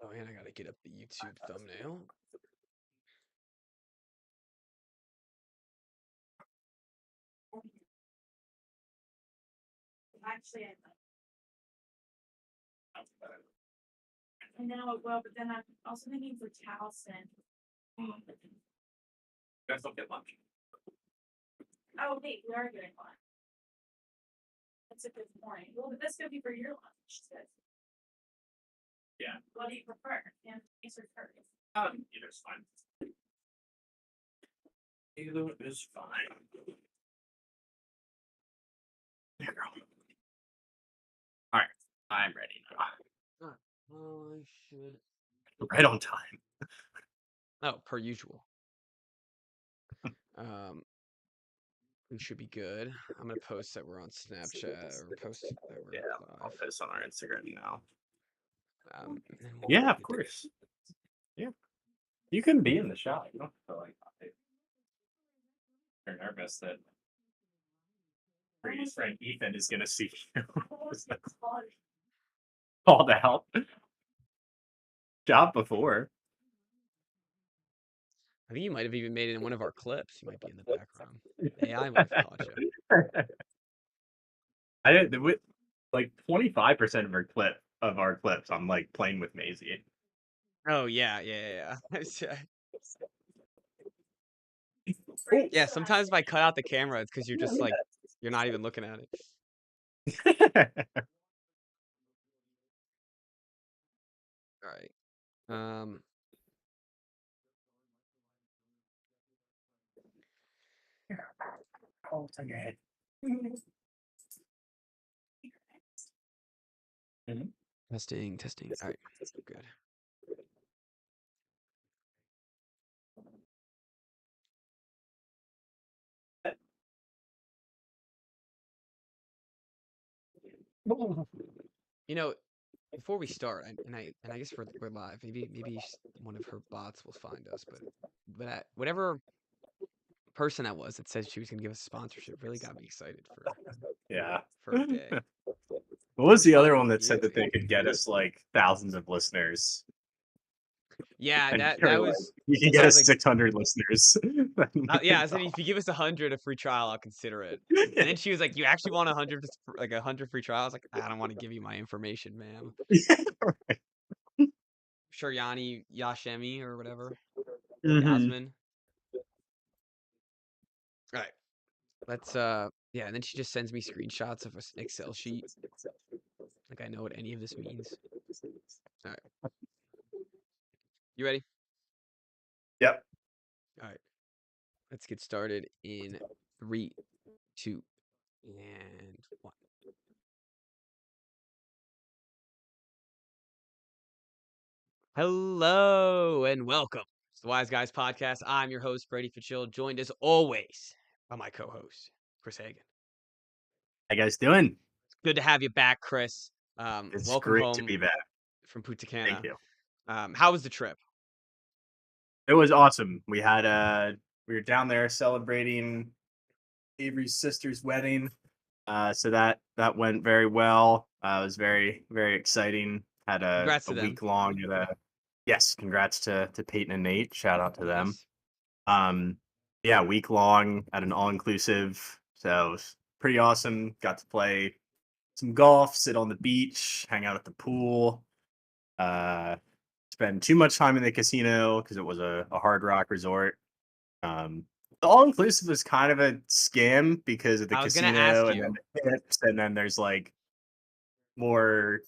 Oh, and I gotta get up the YouTube thumbnail. Actually, I know, well, but then I'm also thinking for Towson. Guys don't get lunch. Oh, wait, we are getting lunch. That's a good point. Well, but this could be for your lunch. So. Yeah. What do you prefer? Hamburgers or curry? Either's fine. Either is fine. Yeah, girl. All right, I'm ready now. Oh, I should. Right on time. Oh, per usual. We should be good. I'm gonna post that we're on Snapchat or post that we're I'll live. post on our Instagram now. And then we'll Yeah, get of into it. course. Yeah, you can be in the shot. You don't feel like you're nervous that Brady's friend Ethan is gonna see you. Called out. Job before. I think you might have even made it in one of our clips. You might be in the background. AI might have caught you. I didn't with like 25% of our clips. I'm like playing with Maisie. Oh yeah. Yeah, sometimes if I cut out the camera, it's because you're just like you're not even looking at it. All right. Oh, it's on your head. Testing. All right, good. You know, before we start, and I guess we're live. Maybe one of her bots will find us, but whatever person that was that said she was gonna give us a sponsorship really got me excited Yeah. for a day. What was the other Fun. one that You said know? that they could get us like thousands of listeners? Yeah, And that you're like, was. you can get I was us like, 600 listeners. yeah, I said if you give us 100 a free trial, I'll consider it. And then she was like, "You actually want 100, like 100 free trials?" Like, I don't want to give you my information, ma'am. Sure, Yanni Yashemi or whatever. Yasmin. All right. Let's yeah, and then she just sends me screenshots of an Excel sheet. Like I know what any of this means. All right. You ready? Yep. All right. Let's get started in 3, 2, and 1. Hello and welcome to the Wise Guys Podcast. I'm your host, Brady Fitzgerald, joined as always by my co-host, Chris Hagan. How you guys doing? Good to have you back, Chris. It's Welcome great to home be back. from Punta Thank Cana. you. How was the trip? It was awesome. We were down there celebrating Avery's sister's wedding. So that went very well. It was very, very exciting. Had Congrats a to them. week long yes, congrats to Peyton and Nate. Shout out to them. Yes. Yeah, week long at an all inclusive. So it was pretty awesome. Got to play some golf, sit on the beach, hang out at the pool. Spend too much time in the casino because it was a Hard Rock resort. The all inclusive is kind of a scam because of the I was gonna ask casino and then you. the tips, and then there's like more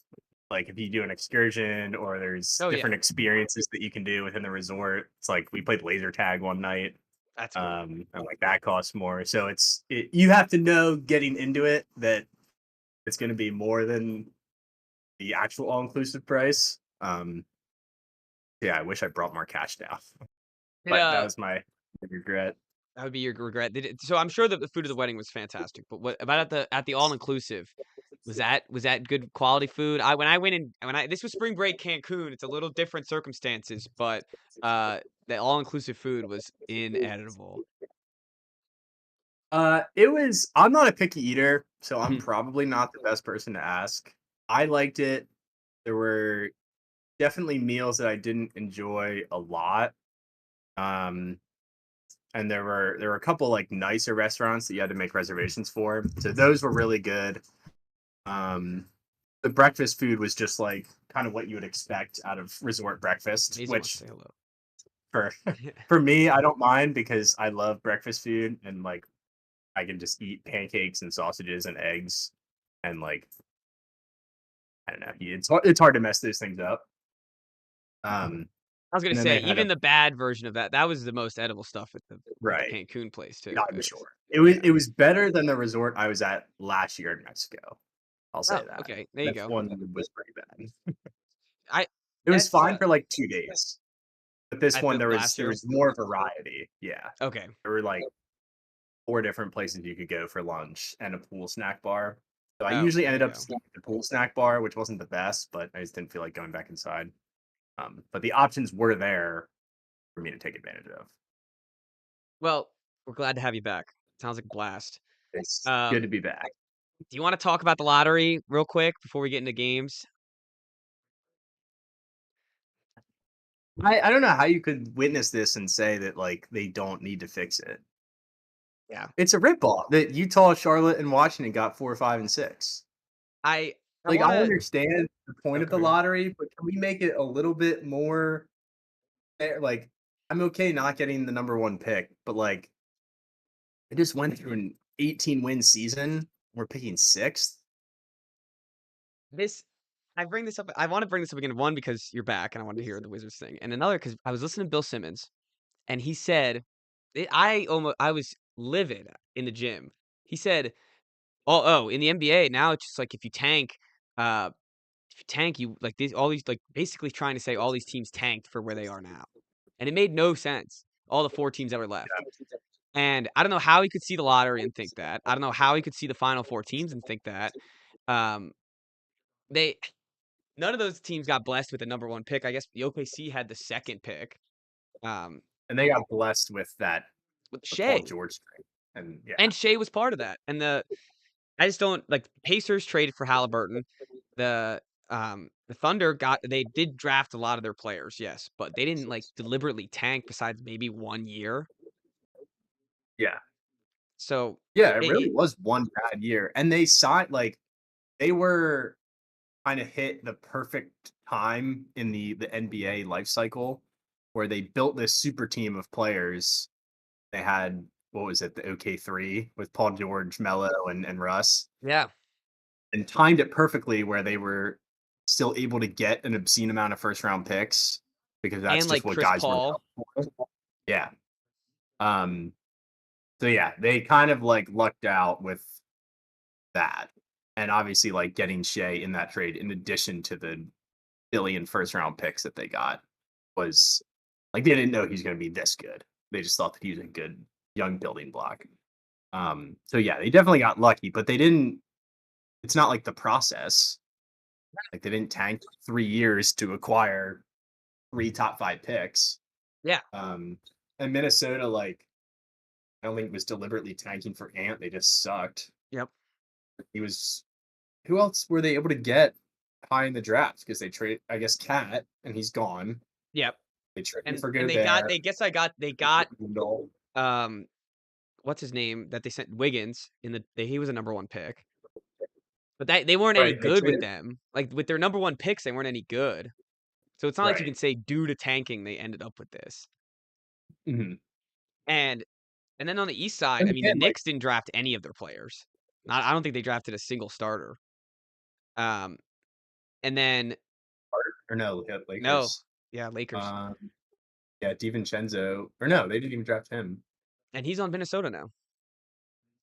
like if you do an excursion or there's Oh yeah, different experiences that you can do within the resort. It's like we played laser tag one night. that's cool. And like that costs more. So you have to know getting into it that it's going to be more than the actual all inclusive price. Yeah, I wish I brought more cash down, but that was my regret. That would be your regret. So I'm sure that the food of the wedding was fantastic. But what about at the all inclusive? Was that good quality food? When I went in this was spring break Cancun. It's a little different circumstances, but the all inclusive food was inedible. It was. I'm not a picky eater, so I'm Mhm. probably not the best person to ask. I liked it. There were definitely meals that I didn't enjoy a lot. Um, and there were a couple like nicer restaurants that you had to make reservations for. So those were really good. Um, the breakfast food was just like kind of what you would expect out of resort breakfast, Maisie wants to which say hello. for for me, I don't mind because I love breakfast food and like I can just eat pancakes and sausages and eggs and like I don't know, it's hard to mess those things up. Um, I was gonna and then they say, had a even the bad version of that was the most edible stuff at the right. Cancun place too. I'm It was, sure. It was better than the resort I was at last year in Mexico. I'll say oh, that. okay, there you That's go. one that was pretty bad. I It was that's fine for like 2 days, but this at one the last there year. was more variety. Yeah, Okay, there were like 4 different places you could go for lunch and a pool snack bar. So I oh, usually there ended you up go. staying at the pool snack bar, which wasn't the best, but I just didn't feel like going back inside. But the options were there for me to take advantage of. Well, we're glad to have you back. Sounds like a blast. It's good Um, to be back. do you want to talk about the lottery real quick before we get into games? I don't know how you could witness this and say that like they don't need to fix it. Yeah, It's a ripoff that Utah, Charlotte, and Washington got 4, 5, and 6. I Like I want to. understand the point Oh, of go the ahead. lottery, but can we make it a little bit more fair? Like I'm okay not getting the number one pick, but like I just went through an 18 win season. We're picking sixth. This I bring this up. I want to bring this up again. One, because you're back, and I wanted to hear the Wizards thing, and another because I was listening to Bill Simmons, and he said, I was livid in the gym. He said, "Oh, in the NBA now, it's just like uh, if you tank, you like these all these like basically trying to say all these teams tanked for where they are now, and it made no sense. All the four teams that were left, and I don't know how he could see the lottery and think that. I don't know how he could see the final four teams and think that. Um, they None of those teams got blessed with the number one pick. I guess the OKC had the second pick. Um, And they got blessed with that with the Paul Shea. George trade. And yeah, And Shea was part of that. And I just don't like Pacers traded for Halliburton. The Thunder they did draft a lot of their players, yes, but they didn't like deliberately tank besides maybe 1 year. yeah. So Yeah, it it really was one bad year. And they signed like they were kind of hit the perfect time in the NBA life cycle where they built this super team of players. They had what was it, the OK3 with Paul George, Melo, and Russ, yeah, and timed it perfectly where they were still able to get an obscene amount of first round picks because that's and just like what Chris guys were Paul. known for. Yeah. Um. So yeah, they kind of like lucked out with that, and obviously like getting Shea in that trade in addition to the billion first round picks that they got was like they didn't know he's going to be this good. They just thought that he was a good young building block. So yeah, they definitely got lucky, but they didn't. It's not like the process. Like they didn't tank 3 years to acquire 3 top 5 picks. Yeah, Um, and Minnesota, like I don't think it was deliberately tanking for Ant. They just sucked. yep, He was. Who else were they able to get high in the draft? Because they traded, I guess, Cat, and he's gone. yep. They traded And for and they got Gobert. they guess I got they got Randall. um what's his name that they sent Wiggins he was a number one pick. But they weren't any Right. They good with traded. them. Like with their number one picks, they weren't any good. So it's not like you Right. can say due to tanking they ended up with this. Mhm. And and then on the East side, And I mean the again, like Knicks didn't draft any of their players. Not I don't think they drafted a single starter. Um and then Carter, or no, no, Lakers. yeah, Lakers. Um, yeah, DiVincenzo, or no, they didn't even draft him. And he's on Minnesota now.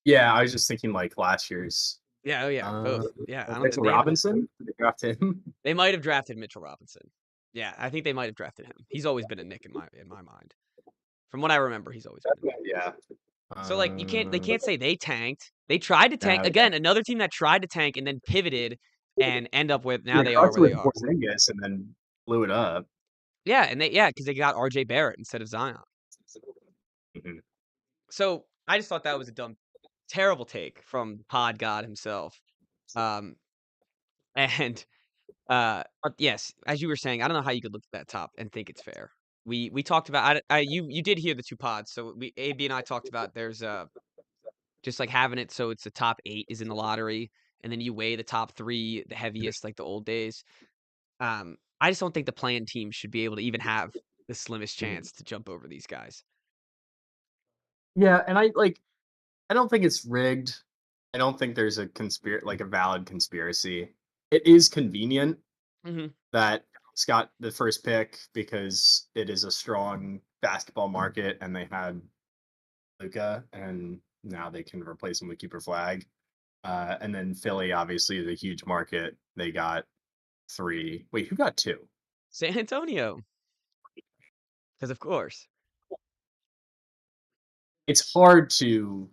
Yeah, I was just thinking like last year's. Yeah, oh yeah, Uh, both. Yeah, I don't think Mitchell Robinson. Did they draft him? they might have drafted Mitchell Robinson. Yeah, I think they might have drafted him. He's always been a Nick in my mind. From what I remember, he's always been a Nick. Yeah. So like they Uh, can't say they tanked. They tried to tank no, yeah. again, another team that tried to tank and then pivoted and end up with now They they are crushed where they with are. Porzingis and then blew it up. Yeah, and because they got RJ Barrett instead of Zion. Mhm. So I just thought that was a terrible take from Pod God himself. Um and Yes, as you were saying, I don't know how you could look at that top and think it's fair. We talked about you did hear the 2 pods, so we AB and I talked about there's, just, like, having it so it's the top 8 is in the lottery, and then you weigh the top 3, the heaviest, like the old days. I just don't think the playing team should be able to even have the slimmest Mhm. chance to jump over these guys. Yeah, and I don't think it's rigged. I don't think there's a valid conspiracy. It is convenient Mhm. that it's got the first pick because it is a strong basketball market and they had Luca and now they can replace him with Keeper Flag. And then Philly obviously is a huge market. They got three. Wait, who got two? San Antonio, because of course. It's hard to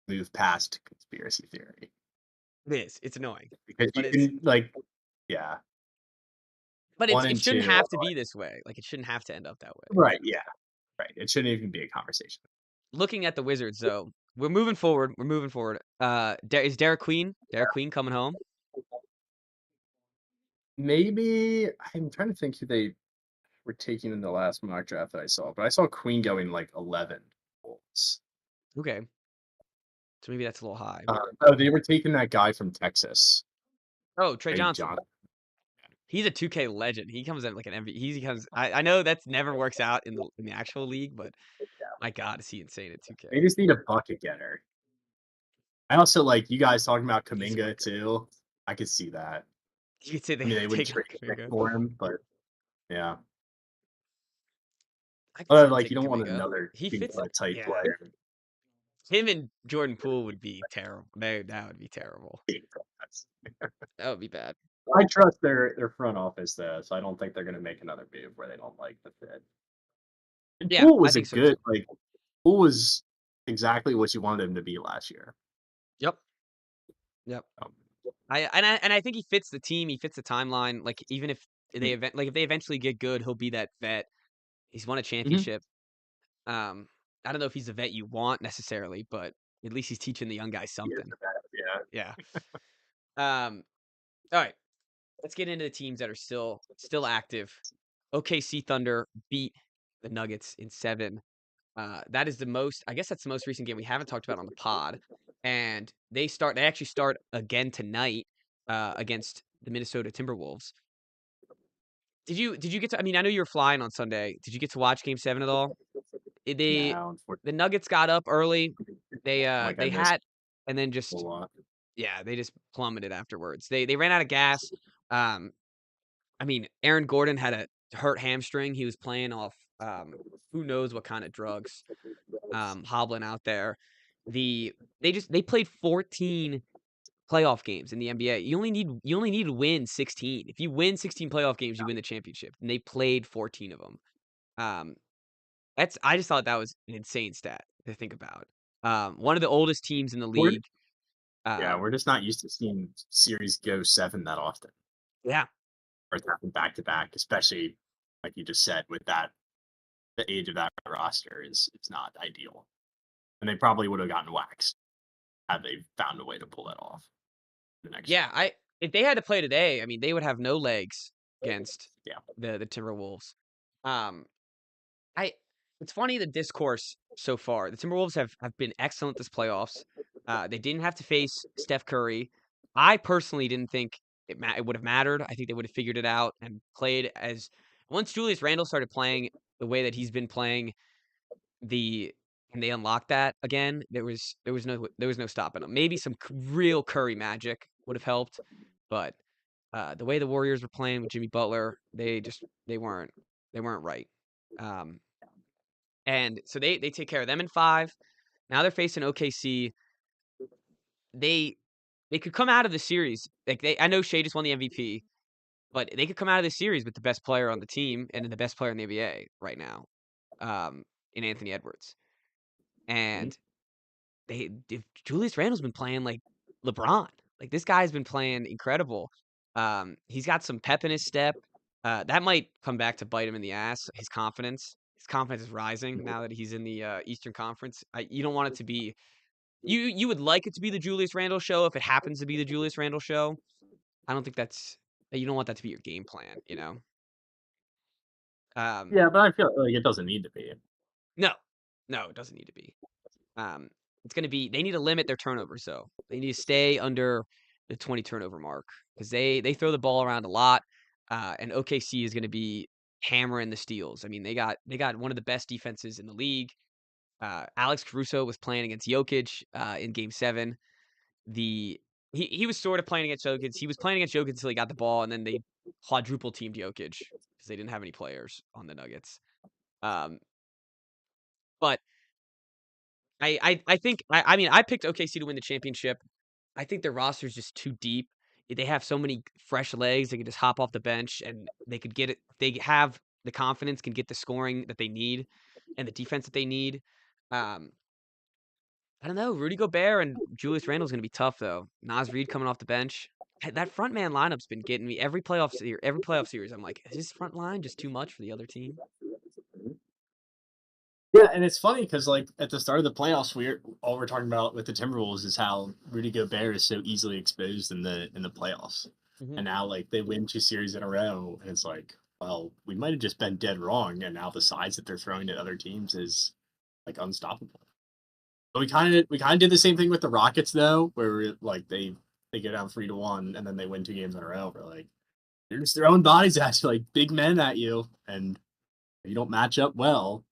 move past conspiracy theory It is, it's annoying, because but you it's can like, yeah, one it and shouldn't two. have to be this way, like, it shouldn't have to end up that way. Right. Yeah. Right. It shouldn't even be a conversation. Looking at the Wizards, though, we're moving forward. Is Derek Queen coming home? Maybe I'm trying to think who they were taking in the last mock draft that I saw, but I saw Queen going like 11 volts. Okay, so maybe that's a little high. Oh, they were taking that guy from Texas, Oh, Trey Brady Johnson. John. He's a 2K legend. He comes in like an MVP. He comes. I know that's never works out in the actual league, but my God, is he insane at 2K? They just need a bucket getter. I also like you guys talking about He's a Kaminga worker. too. I could see that. You could say I they mean, they would take on trade a pick Kuminga. for him, but yeah. I could see But them like, you taking don't want Kuminga. another He big fits it. type Yeah, player. him and Jordan Poole would be terrible. That would be terrible. That would be bad. I trust their front office though, so I don't think they're going to make another move where they don't like the fit. And Yeah, Poole I was a think so too. good like Poole was exactly what you wanted him to be last year. Yep. Yep. Um, I think he fits the team. He fits the timeline. Like even if if they eventually get good, he'll be that vet. He's won a mhm. championship. Um, I don't know if he's the vet you want necessarily, but at least he's teaching the young guys He is something. the best, yeah. Yeah. All right. Let's get into the teams that are still active. OKC Thunder beat the Nuggets in 7. That is the most. I guess that's the most recent game we haven't talked about on the pod. And they actually start again tonight against the Minnesota Timberwolves. Did you get to? I mean, I know you were flying on Sunday. Did you get to watch Game 7 at all? They Now, the unfortunately, Nuggets got up early. I They missed had and then a just lot. yeah, they just plummeted afterwards. They ran out of gas. Um, I mean, Aaron Gordon had a hurt hamstring. He was playing off who knows what kind of drugs, hobbling out there. The they played 14 playoff games in the NBA. You only need to win 16. If you win 16 playoff games, you win the championship. And they played 14 of them. Um, that's I just thought that was an insane stat to think about. One of the oldest teams in the We're league. Yeah, Uh, we're just not used to seeing series go 7 that often, yeah, or it's happened back to back, especially like you just said with that the age of that roster is it's not ideal. And they probably would have gotten waxed had they found a way to pull that off the next yeah. round. I if they had to play today, I mean, they would have no legs against Yeah. the Timberwolves. Um, I it's funny the discourse so far. The Timberwolves have been excellent this playoffs. They didn't have to face Steph Curry. I personally didn't think it would have mattered. I think they would have figured it out and played as once Julius Randle started playing the way that he's been playing the and they unlocked that again. There was no stopping them. Maybe some real Curry magic would have helped, but the way the Warriors were playing with Jimmy Butler, they weren't right. Um, and so they take care of them in 5. Now they're facing OKC. They they could come out of the series. Like I know Shea just won the MVP, but they could come out of the series with the best player on the team and the best player in the NBA right now, in Anthony Edwards. Mhm. And if Julius Randle's been playing like LeBron. Like this guy's been playing incredible. He's got some pep in his step. That might come back to bite him in the ass. His confidence. His confidence is rising now that he's in the Eastern Conference. You don't want it to be. You would like it to be the Julius Randle show if it happens to be the Julius Randle show. I don't think that's. You don't want that to be your game plan, you know? Um, Yeah, but I feel like it doesn't need to be. no, no, it doesn't need to be. Um, it's going to be they need to limit their turnovers though. They need to stay under the 20 turnover mark because they throw the ball around a lot. And OKC is going to be hammering the steals. I mean, they got one of the best defenses in the league. Alex Caruso was playing against Jokic in Game 7. The he was sort of playing against Jokic. He was playing against Jokic until he got the ball, and then they quadruple teamed Jokic because they didn't have any players on the Nuggets. Um, but I think I mean I picked OKC to win the championship. I think their roster is just too deep. They have so many fresh legs. They can just hop off the bench and they could get it. They have the confidence, can get the scoring that they need and the defense that they need. Um, I don't know. Rudy Gobert and Julius Randle's gonna be tough though. Naz Reid coming off the bench. That front man lineup's been getting me every playoff series. I'm like, is this front line just too much for the other team? Yeah, and it's funny because like at the start of the playoffs, we're talking about with the Timberwolves is how Rudy Gobert is so easily exposed in the playoffs, Mhm. and now like they win 2 series in a row, and it's like, well, we might have just been dead wrong, and now the size that they're throwing at other teams is like unstoppable. But we kind of did the same thing with the Rockets though, where like they go down 3-1, and then they win 2 games in a row. We're like, they're just throwing bodies at you, like big men at you, and if you don't match up well,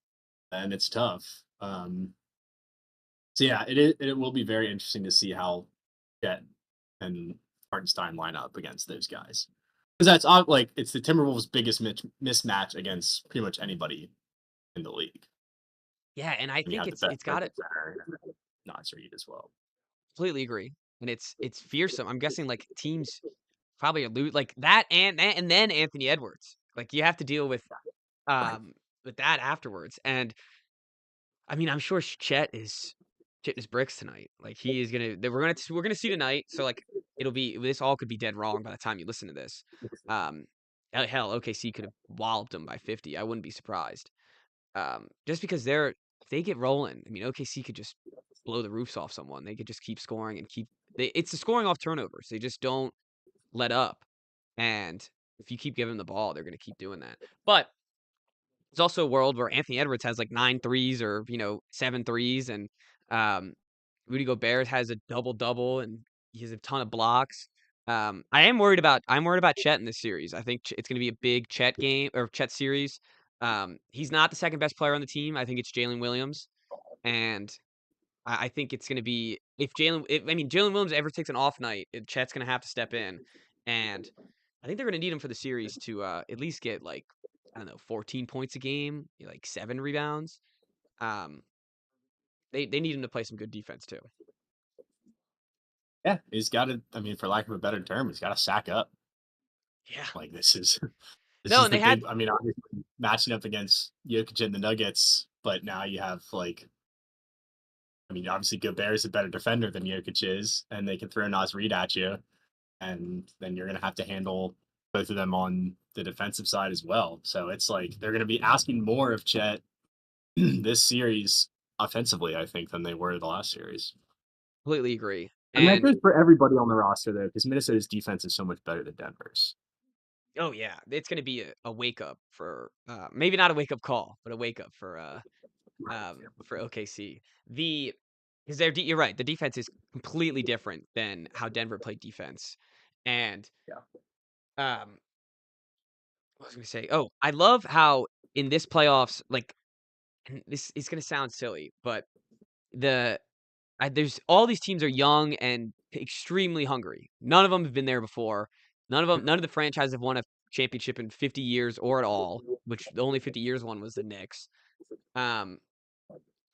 then it's tough. So yeah, it will be very interesting to see how Jet and Hartenstein line up against those guys because like it's the Timberwolves' biggest mismatch against pretty much anybody in the league. Yeah, and I And you think have the it's best it's got defensive it. center, and Naz Reid as well. Completely agree, and it's fearsome. I'm guessing like teams probably are like that and then Anthony Edwards. Like you have to deal Right. with that afterwards. And I mean, I'm sure Chet is bricks tonight. Like he is gonna we're gonna see tonight. So like it'll be this all could be dead wrong by the time you listen to this. Um, hell, OKC could have walloped them by 50. I wouldn't be surprised. Just because if they get rolling, I mean, OKC could just blow the roofs off someone. They could just keep scoring and it's the scoring off turnovers. They just don't let up. And if you keep giving them the ball, they're going to keep doing that. But it's also a world where Anthony Edwards has like 9 threes or, 7 threes. And Rudy Gobert has a double double and he has a ton of blocks. I'm worried about Chet in this series. I think it's going to be a big Chet game or Chet series. He's not the second best player on the team. I think it's Jalen Williams. And I think it's going to be I mean, Jalen Williams ever takes an off night, Chet's going to have to step in. And I think they're going to need him for the series to at least get like, I don't know, 14 points a game, like 7 rebounds. Um, they need him to play some good defense too. Yeah, he's got to. I mean, for lack of a better term, he's got to sack up. Yeah. Like this is this No, is and the they had big. I mean, obviously matching up against Jokic and the Nuggets, but now you have like. I mean, obviously Gobert is a better defender than Jokic is, and they can throw Naz Reid at you, and then you're going to have to handle both of them on the defensive side as well. So it's like they're going to be asking more of Chet this series offensively, I think, than they were the last series. completely agree. And that And goes for everybody on the roster, though, because Minnesota's defense is so much better than Denver's. oh yeah, it's going to be a wake up for maybe not a wake up call, but a wake up Right. for OKC. The because you're right, the defense is completely different than how Denver played defense. And Yeah. um what was I gonna say? Oh, I love how in this playoffs, like and this is gonna sound silly, but the there's all these teams are young and extremely hungry. None of them have been there before. None of the franchises have won a championship in 50 years or at all, which the only 50 years one was the Knicks. Um,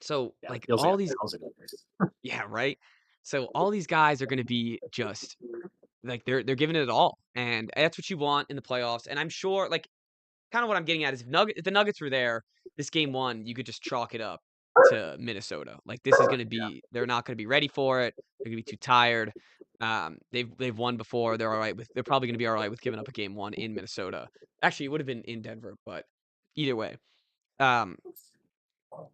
so Yeah, it like feels like all a these, thousand years. yeah, right. So all these guys are going to be just like they're giving it all, and that's what you want in the playoffs. And I'm sure, like, kind of what I'm getting at is if the Nuggets were there, this game one, you could just chalk it up to Minnesota. Like this is going to be, they're not going to be ready for it. They're going to be too tired. They've won before. They're probably going to be all right with giving up a game one in Minnesota. Actually, it would have been in Denver, but either way. Um,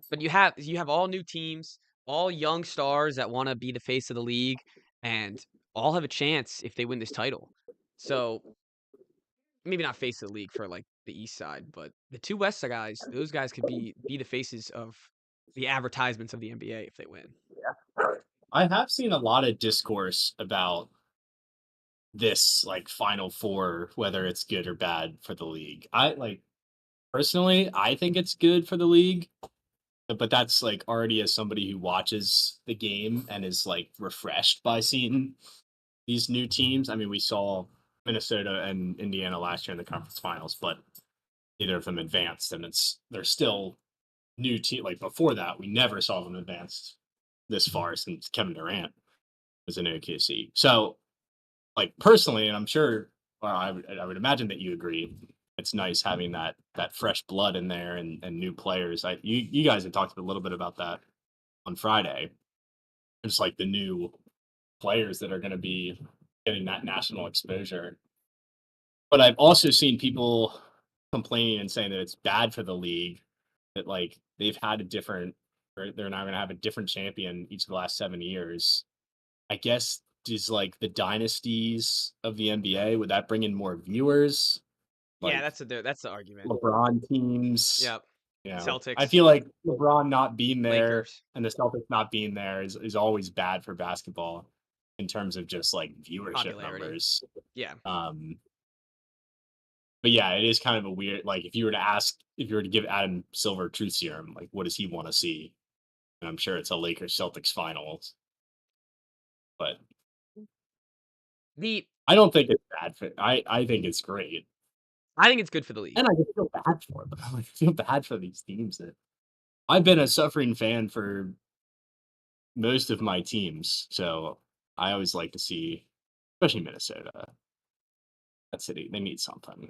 but you have all new teams, all young stars that want to be the face of the league, and all have a chance if they win this title. So maybe not face of the league for like the East side, but the two West side guys, those guys could be the faces of the advertisements of the NBA if they win. I have seen a lot of discourse about this like Final Four, whether it's good or bad for the league. I like personally, I think it's good for the league, but that's like already as somebody who watches the game and is like refreshed by seeing these new teams. I mean, we saw Minnesota and Indiana last year in the conference finals, but neither of them advanced, and they're still new team. Like before that, we never saw them advanced this far since Kevin Durant was in OKC. So, like personally, and I'm sure, well, I would imagine that you agree. It's nice having that fresh blood in there and new players. You guys had talked a little bit about that on Friday. It's like the new players that are going to be getting that national exposure. But I've also seen people complaining and saying that it's bad for the league that like they've had a different, or they're now going to have a different champion each of the last 7 years. I guess does like the dynasties of the NBA, would that bring in more viewers? Yeah, Like that's the argument. LeBron teams, Yep. I Celtics, feel like LeBron not being there Lakers, and the Celtics not being there is always bad for basketball in terms of just like viewership popularity. numbers. Yeah. Um, but yeah, it is kind of a weird like if you were to give Adam Silver truth serum, like what does he want to see? And I'm sure it's a Lakers Celtics finals, but The I don't think it's bad for I think it's great. I think it's good for the league. And I just feel bad for them. I feel bad for these teams that I've been a suffering fan for most of my teams. So I always like to see, especially Minnesota, that city, they need something.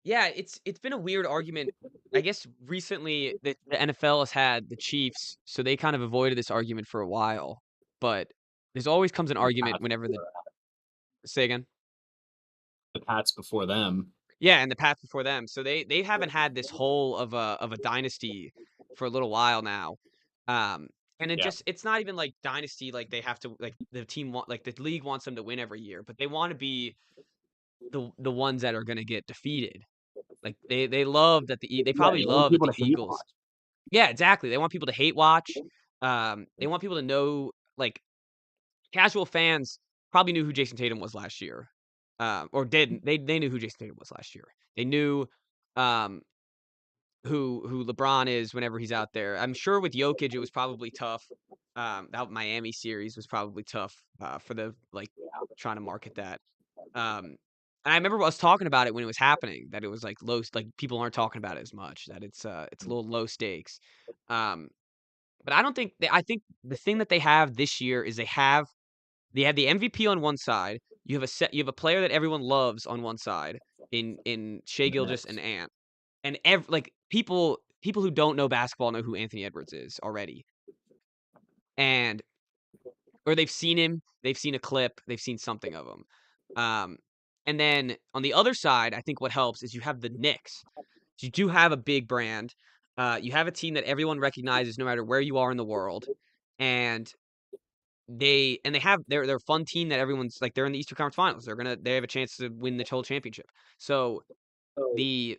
Yeah, it's been a weird argument. I guess recently the NFL has had the Chiefs, so they kind of avoided this argument for a while. But there's always comes an The argument Pats whenever the before, say again. the Pats before them. Yeah, and the path before them. So they haven't had this whole of a dynasty for a little while now. Um and Yeah. it's not even like dynasty like they have to like the team want like the league wants them to win every year, but they want to be the ones that are going to get defeated. Like they love that they Yeah, probably you want love that people the to hate Eagles. watch. Yeah, exactly. They want people to hate watch. They want people to know like casual fans probably knew who Jason Tatum was last year. Or didn't. They knew who Jason Tatum was last year. They knew um who LeBron is whenever he's out there. I'm sure with Jokic it was probably tough. That Miami series was probably tough for the like trying to market that. Um, and I remember us talking about it when it was happening, that it was like like people aren't talking about it as much, that it's a little low stakes. Um, but I don't think I think the thing that they have this year is they have the MVP on one side. You have a player that everyone loves on one side in Shea The Gilgeous and Knicks. Ant. And like people who don't know basketball know who Anthony Edwards is already. And or they've seen him, they've seen a clip, they've seen something of him. Um, and then on the other side, I think what helps is you have the Knicks. So you do have a big brand. You have a team that everyone recognizes no matter where you are in the world, and they have they're a fun team that everyone's like they're in the Eastern Conference Finals. They have a chance to win the whole championship. So the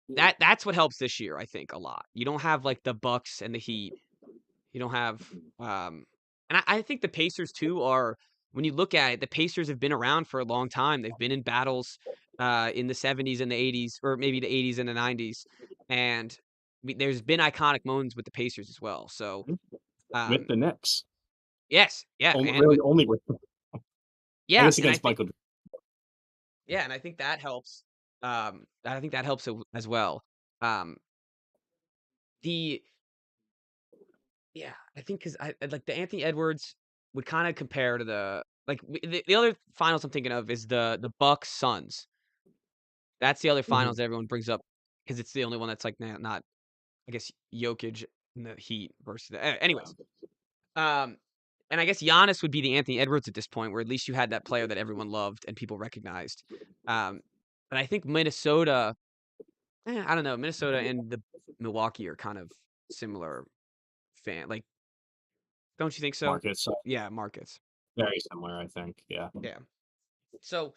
that's what helps this year, I think, a lot. You don't have like the Bucks and the Heat. You don't have, and I think the Pacers too are. When you look at it, the Pacers have been around for a long time. They've been in battles in the '70s and the '80s, or maybe the '80s and the '90s, and there's been iconic moments with the Pacers as well. So, With um, the Knicks. yes, yeah, Only, and really only with I yeah, guess and I against think Michael. yeah, and I think that helps. I think that helps as well. Um, the Yeah, I think because I like the Anthony Edwards would kind of compare to the like the other finals I'm thinking of is the Bucks Suns. That's the other finals Mhm. that everyone brings up because it's the only one that's like not I guess Jokic and the Heat versus anyways. Um, and I guess Giannis would be the Anthony Edwards at this point, where at least you had that player that everyone loved and people recognized. Um, but I think Minnesota, I don't know, Minnesota and the Milwaukee are kind of similar like, don't you think so? Marcus, Yeah, markets. very similar, I think. Yeah. Yeah. So,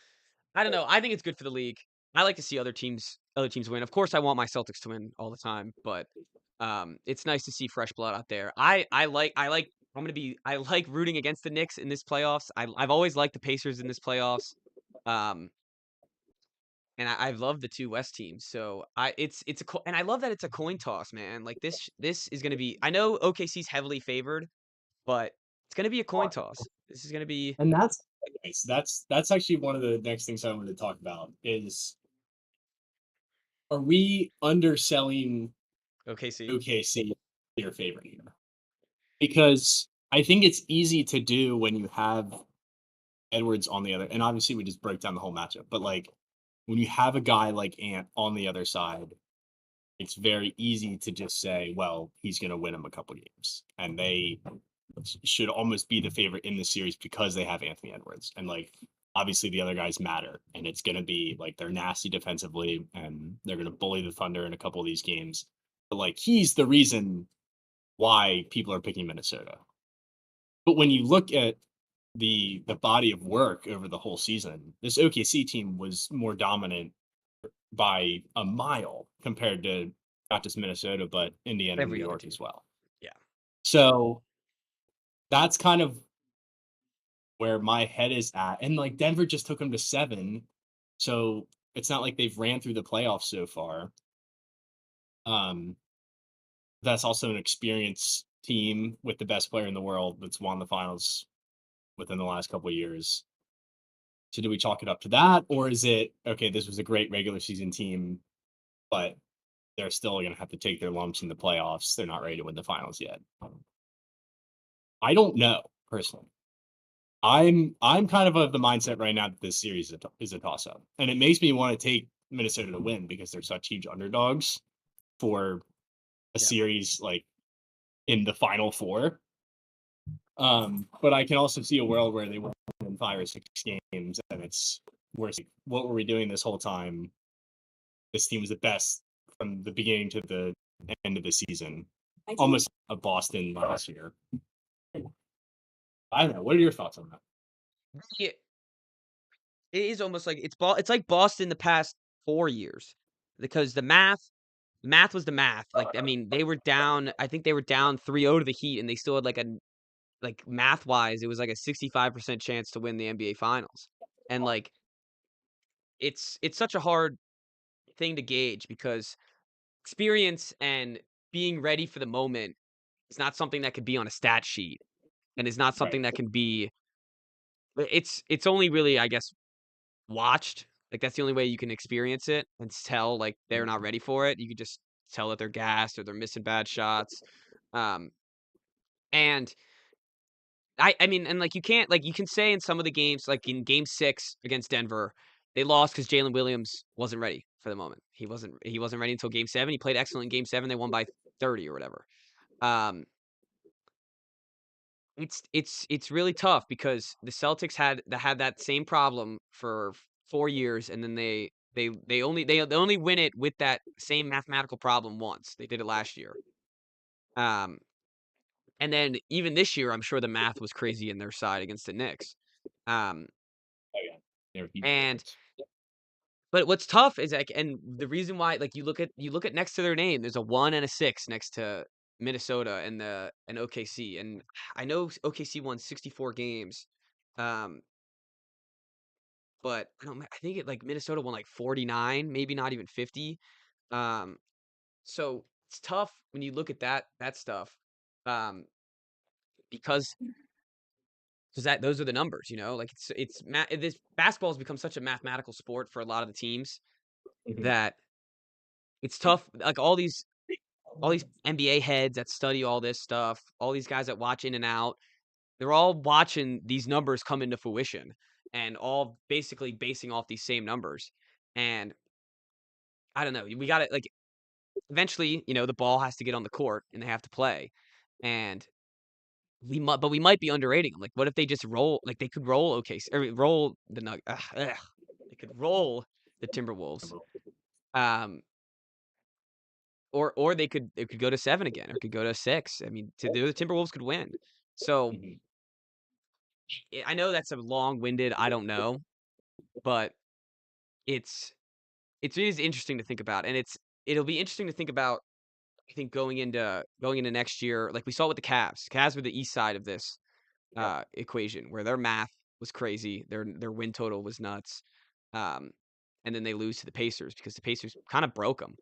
I don't know, I think it's good for the league. I like to see other teams win. Of course, I want my Celtics to win all the time, but it's nice to see fresh blood out there. I like rooting against the Knicks in this playoffs. I've always liked the Pacers in this playoffs. Um, and I've loved the two West teams. So and I love that it's a coin toss, man. Like this is gonna be. I know OKC's heavily favored, but it's gonna be a coin toss. This is gonna be And that's nice. That's actually one of the next things I wanted to talk about is, are we underselling OKC. OKC your favorite here? Because I think it's easy to do when you have Edwards on the other, and obviously we just broke down the whole matchup, but like when you have a guy like Ant on the other side, it's very easy to just say, well, he's going to win him a couple games. And they should almost be the favorite in the series because they have Anthony Edwards. And like, obviously the other guys matter. And it's going to be like they're nasty defensively and they're going to bully the Thunder in a couple of these games. But like, he's the reason why people are picking Minnesota. But when you look at the body of work over the whole season, this OKC team was more dominant by a mile compared to not just Minnesota, but Indiana and New Every other York team. as well. Yeah. So that's kind of where my head is at. And like Denver just took them to 7. So it's not like they've ran through the playoffs so far. Um, that's also an experienced team with the best player in the world that's won the finals within the last couple of years. So do we chalk it up to that? Or is it, okay, this was a great regular season team, but they're still going to have to take their lumps in the playoffs. They're not ready to win the finals yet. I don't know personally. I'm kind of the mindset right now that this series is a toss up, and it makes me want to take Minnesota to win because they're such huge underdogs for a Yeah. series like in the final four. But I can also see a world where they win 5 or 6 games, and it's worse. What were we doing this whole time? This team was the best from the beginning to the end of the season, almost a Boston last year. I don't know. What are your thoughts on that? Yeah, it is almost like it's like Boston the past 4 years because the math was the math. Like, I mean, they were down I think they were down 3-0 to the Heat, and they still had, like, math-wise, it was like a 65% chance to win the NBA Finals. And, like, it's such a hard thing to gauge because experience and being ready for the moment is not something that could be on a stat sheet, and is not Right. something that can be it's only really, I guess, watched. Like, that's the only way you can experience it and tell, like, they're not ready for it. You could just tell that they're gassed or they're missing bad shots. Um, and I mean, and, like, you can't like, you can say in some of the games, like in game 6 against Denver, they lost because Jalen Williams wasn't ready for the moment. He wasn't ready until game 7. He played excellent in game 7. They won by 30 or whatever. Um, it's really tough because the Celtics had that same problem for 4 years, and then they only win it with that same mathematical problem once. They did it last year. Um, and then even this year, I'm sure the math was crazy in their side against the Knicks. Um, Oh yeah, they're huge and favorites. but what's tough is like, and the reason why, like, you look at next to their name, there's a 1 and a 6 next to Minnesota and OKC, and I know OKC won 64 games, um, but I think like Minnesota won like 49, maybe not even 50. Um, so it's tough when you look at that stuff, um, because those are the numbers, like this basketball has become such a mathematical sport for a lot of the teams Mhm. that it's tough. Like all these NBA heads that study all this stuff, all these guys that watch in and out, they're all watching these numbers come into fruition and all basically basing off these same numbers. And I don't know, we got to like eventually, the ball has to get on the court and they have to play. And we might be underrating them. Like, what if they just roll? Like, they could roll or roll the Nug. They could roll the Timberwolves. Um, or they could go to 7 again, or could go to 6. I mean, the Timberwolves could win. So Mhm. I know that's a long-winded, I don't know, but it's it is interesting to think about, and it'll be interesting to think about. I think going into next year, like we saw with the Cavs. Cavs were the east side of this Yep. equation, where their math was crazy, their win total was nuts, um, and then they lose to the Pacers because the Pacers kind of broke them.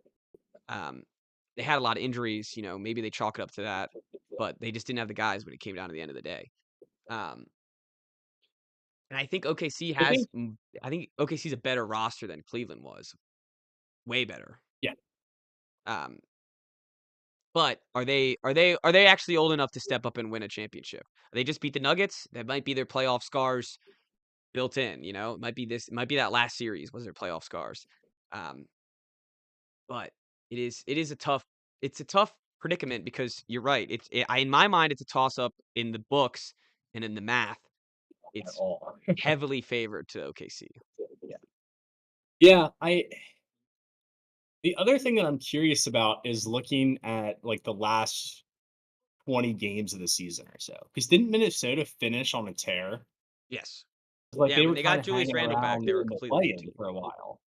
Um, they had a lot of injuries, maybe they chalk it up to that, but they just didn't have the guys when it came down to the end of the day. Um, and I think I think OKC's a better roster than Cleveland was, way better. yeah. Um, but are they actually old enough to step up and win a championship? They just beat the Nuggets. That might be their playoff scars built in. It might be that last series was their playoff scars. Um, but it is it's a tough predicament because you're right. In my mind it's a toss up in the books and in the math. At It's all. heavily favored to OKC. Yeah. Yeah, I the other thing that I'm curious about is looking at like the last 20 games of the season or so. Because didn't Minnesota finish on a tear? Yes. Like Yeah, they when were they kind got of Julius hanging Randle back, around they were a in the completely different play-in team. for a while.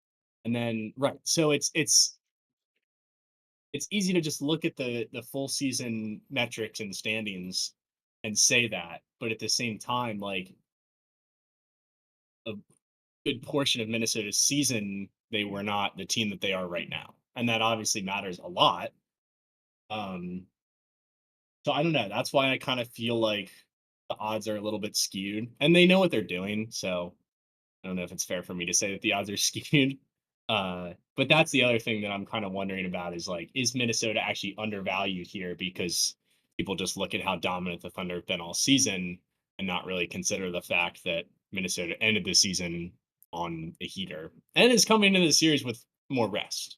And then right. So it's easy to just look at the full season metrics and standings and say that, but at the same time, like a good portion of Minnesota's season, they were not the team that they are right now, and that obviously matters a lot. Um, so I don't know. That's why I kind of feel like the odds are a little bit skewed, and they know what they're doing. So I don't know if it's fair for me to say that the odds are skewed. But that's the other thing that I'm kind of wondering about is like, is Minnesota actually undervalued here because people just look at how dominant the Thunder have been all season and not really consider the fact that Minnesota ended the season on a heater and is coming into the series with more rest.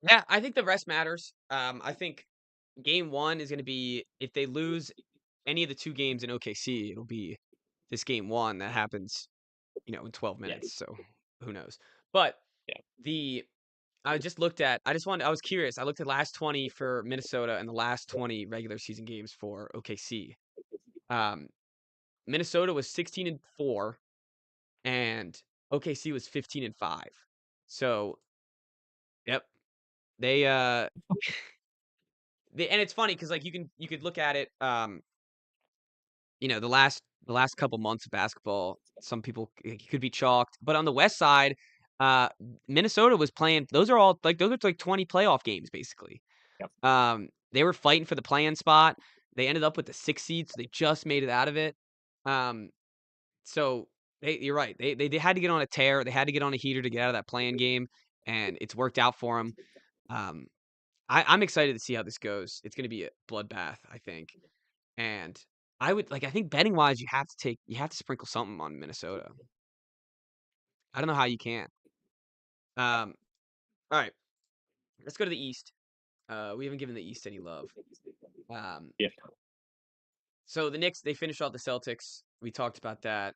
Yeah, I think the rest matters. I think game one is going to be if they lose any of the two games in OKC, it'll be this game one that happens, in 12 Yeah, minutes. So who knows? But yeah, the I was curious. I looked at last 20 for Minnesota and the last 20 regular season games for OKC. Um, Minnesota was 16-4 and OKC was 15-5. So, yep, they and it's funny because like you could look at it the last couple months of basketball, some people could be chalked, but on the West side, uh, Minnesota was playing. Those are like 20 playoff games basically. yep. They were fighting for the play-in spot. They ended up with the 6th seed, so they just made it out of it. Um, so you're right. They had to get on a tear. They had to get on a heater to get out of that play-in game, and it's worked out for them. Um, I'm excited to see how this goes. It's going to be a bloodbath, I think. And I think betting wise, you have to sprinkle something on Minnesota. I don't know how you can. Um, all right, let's go to the East. We haven't given the East any love. Um, Yeah. so the Knicks, they finished off the Celtics. We talked about that.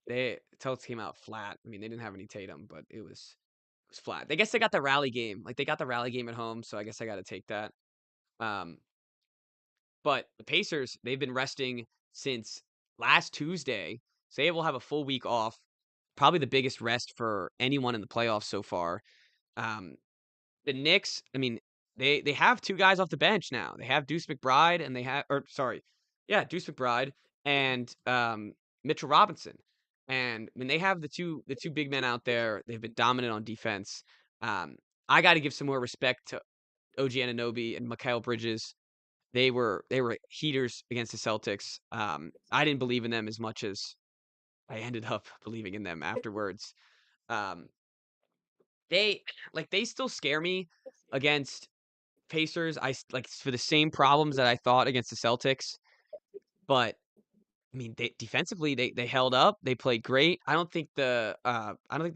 Celtics came out flat. I mean, they didn't have any Tatum, but it was flat. I guess they got the rally game. Like they got the rally game at home, so I guess I got to take that. Um, but the Pacers, they've been resting since last Tuesday, so they will have a full week off. Probably the biggest rest for anyone in the playoffs so far. Um, the Knicks, I mean, they have two guys off the bench now. They have Deuce McBride and Deuce McBride and Mitchell Robinson. And when they have the two big men out there, they've been dominant on defense. Um, I got to give some more respect to OG Anunoby and Mikal Bridges. They were heaters against the Celtics. I didn't believe in them as much as I ended up believing in them afterwards. Um, they still scare me against Pacers. Like for the same problems that I thought against the Celtics, but I mean, defensively they held up. They played great. I don't think the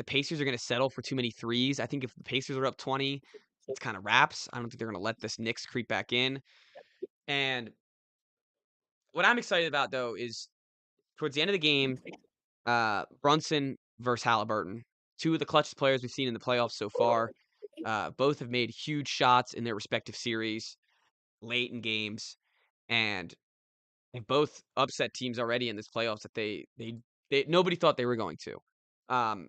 Pacers are going to settle for too many threes. I think if the Pacers are up 20, it's kind of wraps. I don't think they're going to let this Knicks creep back in. And what I'm excited about though is towards the end of the game, Brunson versus Halliburton, two of the clutchest players we've seen in the playoffs so far. Both have made huge shots in their respective series late in games, and they've both upset teams already in this playoffs that they nobody thought they were going to. Um,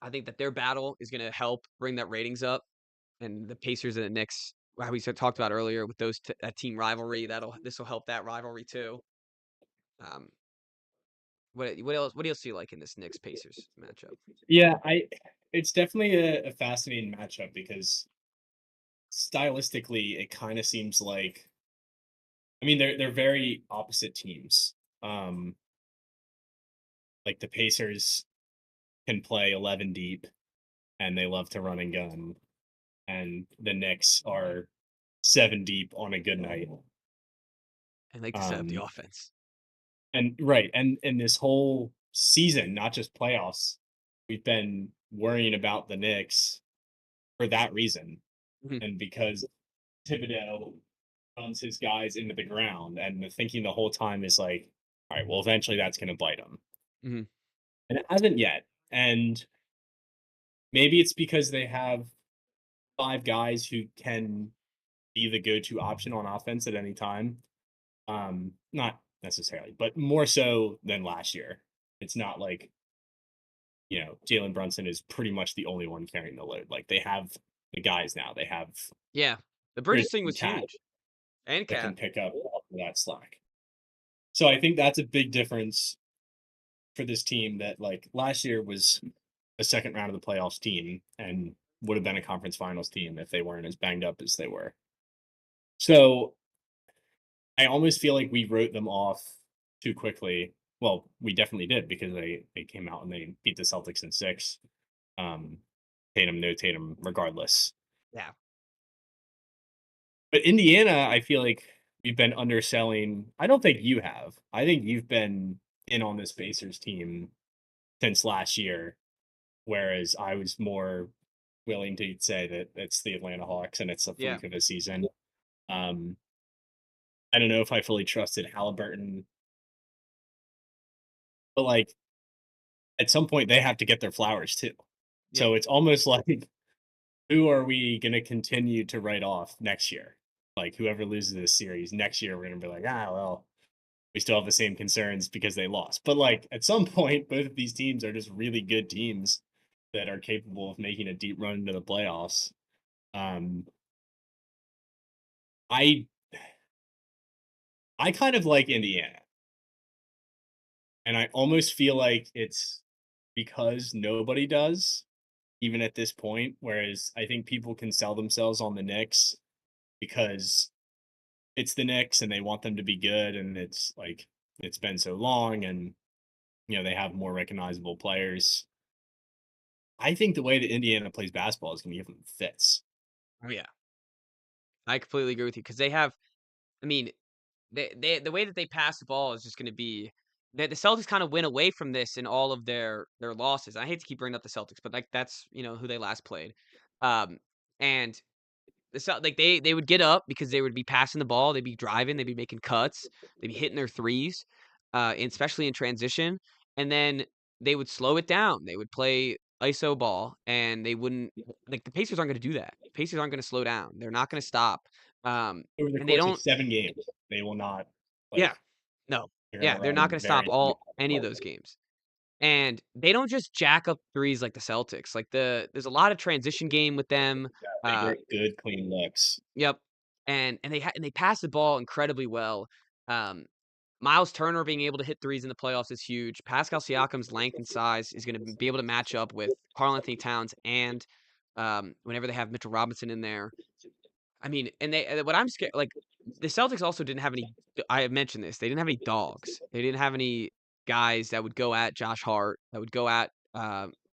I think that their battle is gonna help bring that ratings up, and the Pacers and the Knicks, how we talked about earlier with those that team rivalry, this will help that rivalry too. Um, what else do you like in this Knicks Pacers matchup? Yeah, I it's definitely a fascinating matchup because stylistically it kind of seems like I mean they're very opposite teams. Um like the Pacers can play 11 deep and they love to run and gun, and the Knicks are 7 deep on a good night. I like to set up the Um offense. and right, and this whole season, not just playoffs, we've been worrying about the Knicks for that reason, Mhm, and because Thibodeau runs his guys into the ground, and the thinking the whole time is like, all right, well, eventually that's going to bite him, mhm, and it hasn't yet. And maybe it's because they have 5 guys who can be the go-to option on offense at any time. Not necessarily, but more so than last year. It's not like Jalen Brunson is pretty much the only one carrying the load. Like they have the guys now. They have yeah, the Chris Bridges thing and was Cat huge, and that Cat. can pick up all of that slack. So I think that's a big difference for this team that like last year was a second round of the playoffs team and would have been a conference finals team if they weren't as banged up as they were. So I almost feel like we wrote them off too quickly. Well, we definitely did because they came out and they beat the Celtics in 6. Um, Tatum, no Tatum, regardless. Yeah, But Indiana, I feel like we've been underselling. I don't think you have. I think you've been in on this Pacers team since last year, whereas I was more willing to say that it's the Atlanta Hawks and it's a yeah, fluke of a season. Um, I don't know if I fully trusted Halliburton, but like at some point they have to get their flowers too. yep. So it's almost like who are we going to continue to write off next year? Like whoever loses this series next year, we're going to be like, well, we still have the same concerns because they lost. But like at some point, both of these teams are just really good teams that are capable of making a deep run into the playoffs. Um, I I kind of like Indiana, and I almost feel like it's because nobody does, even at this point. Whereas I think people can sell themselves on the Knicks because it's the Knicks and they want them to be good, and it's like it's been so long, and they have more recognizable players. I think the way that Indiana plays basketball is going to give them fits. Oh yeah, I completely agree with you because they have. I mean, the way that they pass the ball is just gonna be the Celtics kind of went away from this in all of their losses. I hate to keep bringing up the Celtics, but, like, that's, who they last played. And like, they would get up because they would be passing the ball, they'd be driving, they'd be making cuts, they'd be hitting their threes, and especially in transition, and then they would slow it down. They would play ISO ball, and they wouldn't like, the Pacers aren't gonna do that. Pacers aren't gonna slow down. They're not gonna stop, Over the and they course of don't. 7 games, they will not Yeah. like No. they're going Yeah, to they're not run gonna stop very smooth. any of those games. And they don't just jack up threes like the Celtics. Like, there's a lot of transition game with them. They Uh, get good, clean looks. yep. And they pass the ball incredibly well. Um, Miles Turner being able to hit threes in the playoffs is huge. Pascal Siakam's length and size is gonna be able to match up with Karl Anthony Towns and, whenever they have Mitchell Robinson in there. I mean, and what I'm scared like, the Celtics also didn't have any I have mentioned this, they didn't have any dogs. They didn't have any guys that would go at Josh Hart, that would go at,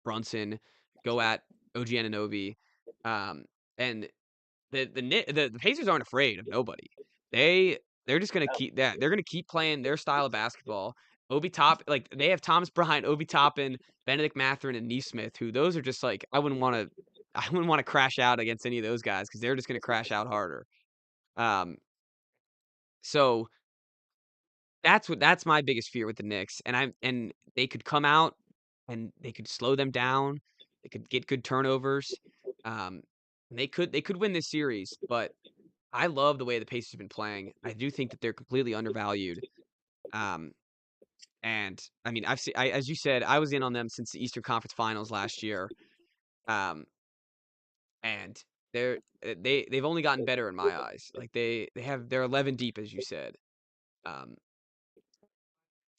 Brunson, go at OG Anunoby, and the Pacers aren't afraid of nobody. They're just gonna keep that they're gonna keep playing their style of basketball. Obi Top like, they have Thomas Bryant, Obi Toppin, Benedict Mathurin, and Neesmith, who those are just like I wouldn't wanna crash out against any of those guys because 'cause they're just gonna crash out harder. Um, so that's my biggest fear with the Knicks, and they could come out and they could slow them down. They could get good turnovers. Um, they could win this series, but I love the way the Pacers have been playing. I do think that they're completely undervalued. Um, And I mean, as you said, I was in on them since the Eastern Conference Finals last year. Um, and they've only gotten better in my eyes. Like they're 11 deep, as you said. Um,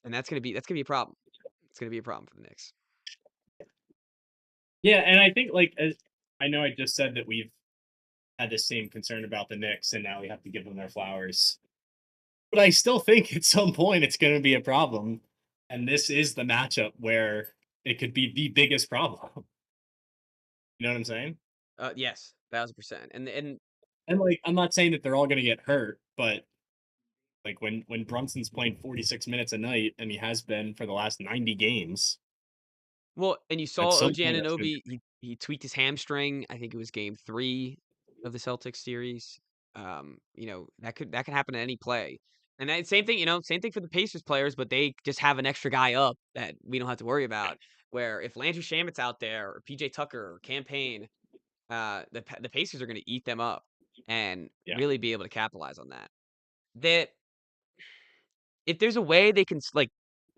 and that's gonna be a problem. It's gonna be a problem for the Knicks. Yeah, and I think like as I know I just said that we've had the same concern about the Knicks, and now we have to give them their flowers. But I still think at some point it's going to be a problem, and this is the matchup where it could be the biggest problem. You know what I'm saying? Yes, 1000%. And And like, I'm not saying that they're all going to get hurt, but like when Brunson's playing 46 minutes a night, and he has been for the last 90 games, well, and you at saw some OG point that's going to Anunoby. He tweaked his hamstring. I think it was game 3 of the Celtics series. That could happen at any play. And that same thing, same thing for the Pacers players, but they just have an extra guy up that we don't have to worry yeah, about. Where if Landry Shamet's out there, or PJ Tucker, or Campaign, the Pacers are going to eat them up and yeah. really be able to capitalize on that. That if there's a way they can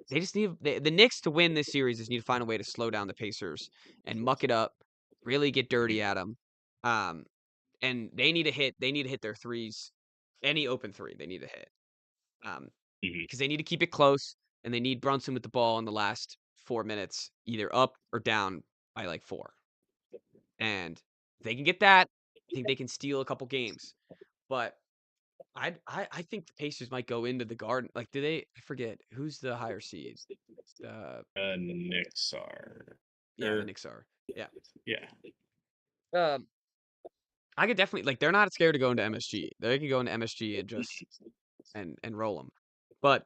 they just need the Knicks to win this series. Just need to find a way to slow down the Pacers and muck it up, really get dirty at them. Um, and they need to hit. They need to hit their threes. Any open three, they need to hit. Um, Mhm. because they need to keep it close, and they need Brunson with the ball in the last 4 minutes, either up or down by like 4. And if they can get that, I think they can steal a couple games. But I think the Pacers might go into the Garden. Like, do they? I forget who's the higher seed. Uh, Knicks are, yeah, the or Knicks are. Yeah. yeah. Um, I could definitely like they're not scared to go into MSG. They can go into MSG and just and roll them. But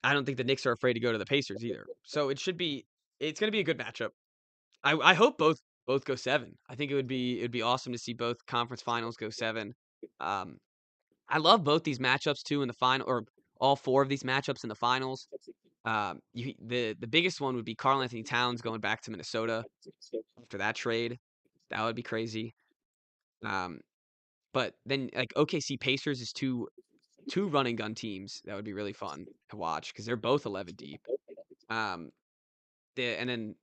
I don't think the Knicks are afraid to go to the Pacers either. So it's gonna be a good matchup. I hope both go 7. I think it'd be awesome to see both conference finals go 7. Um, I love both these matchups too in the final, or all 4 of these matchups in the finals. The biggest one would be Karl Anthony Towns going back to Minnesota after that trade. That would be crazy. Um, but then like OKC Pacers is two running gun teams that would be really fun to watch because they're both 11 deep. Um, and then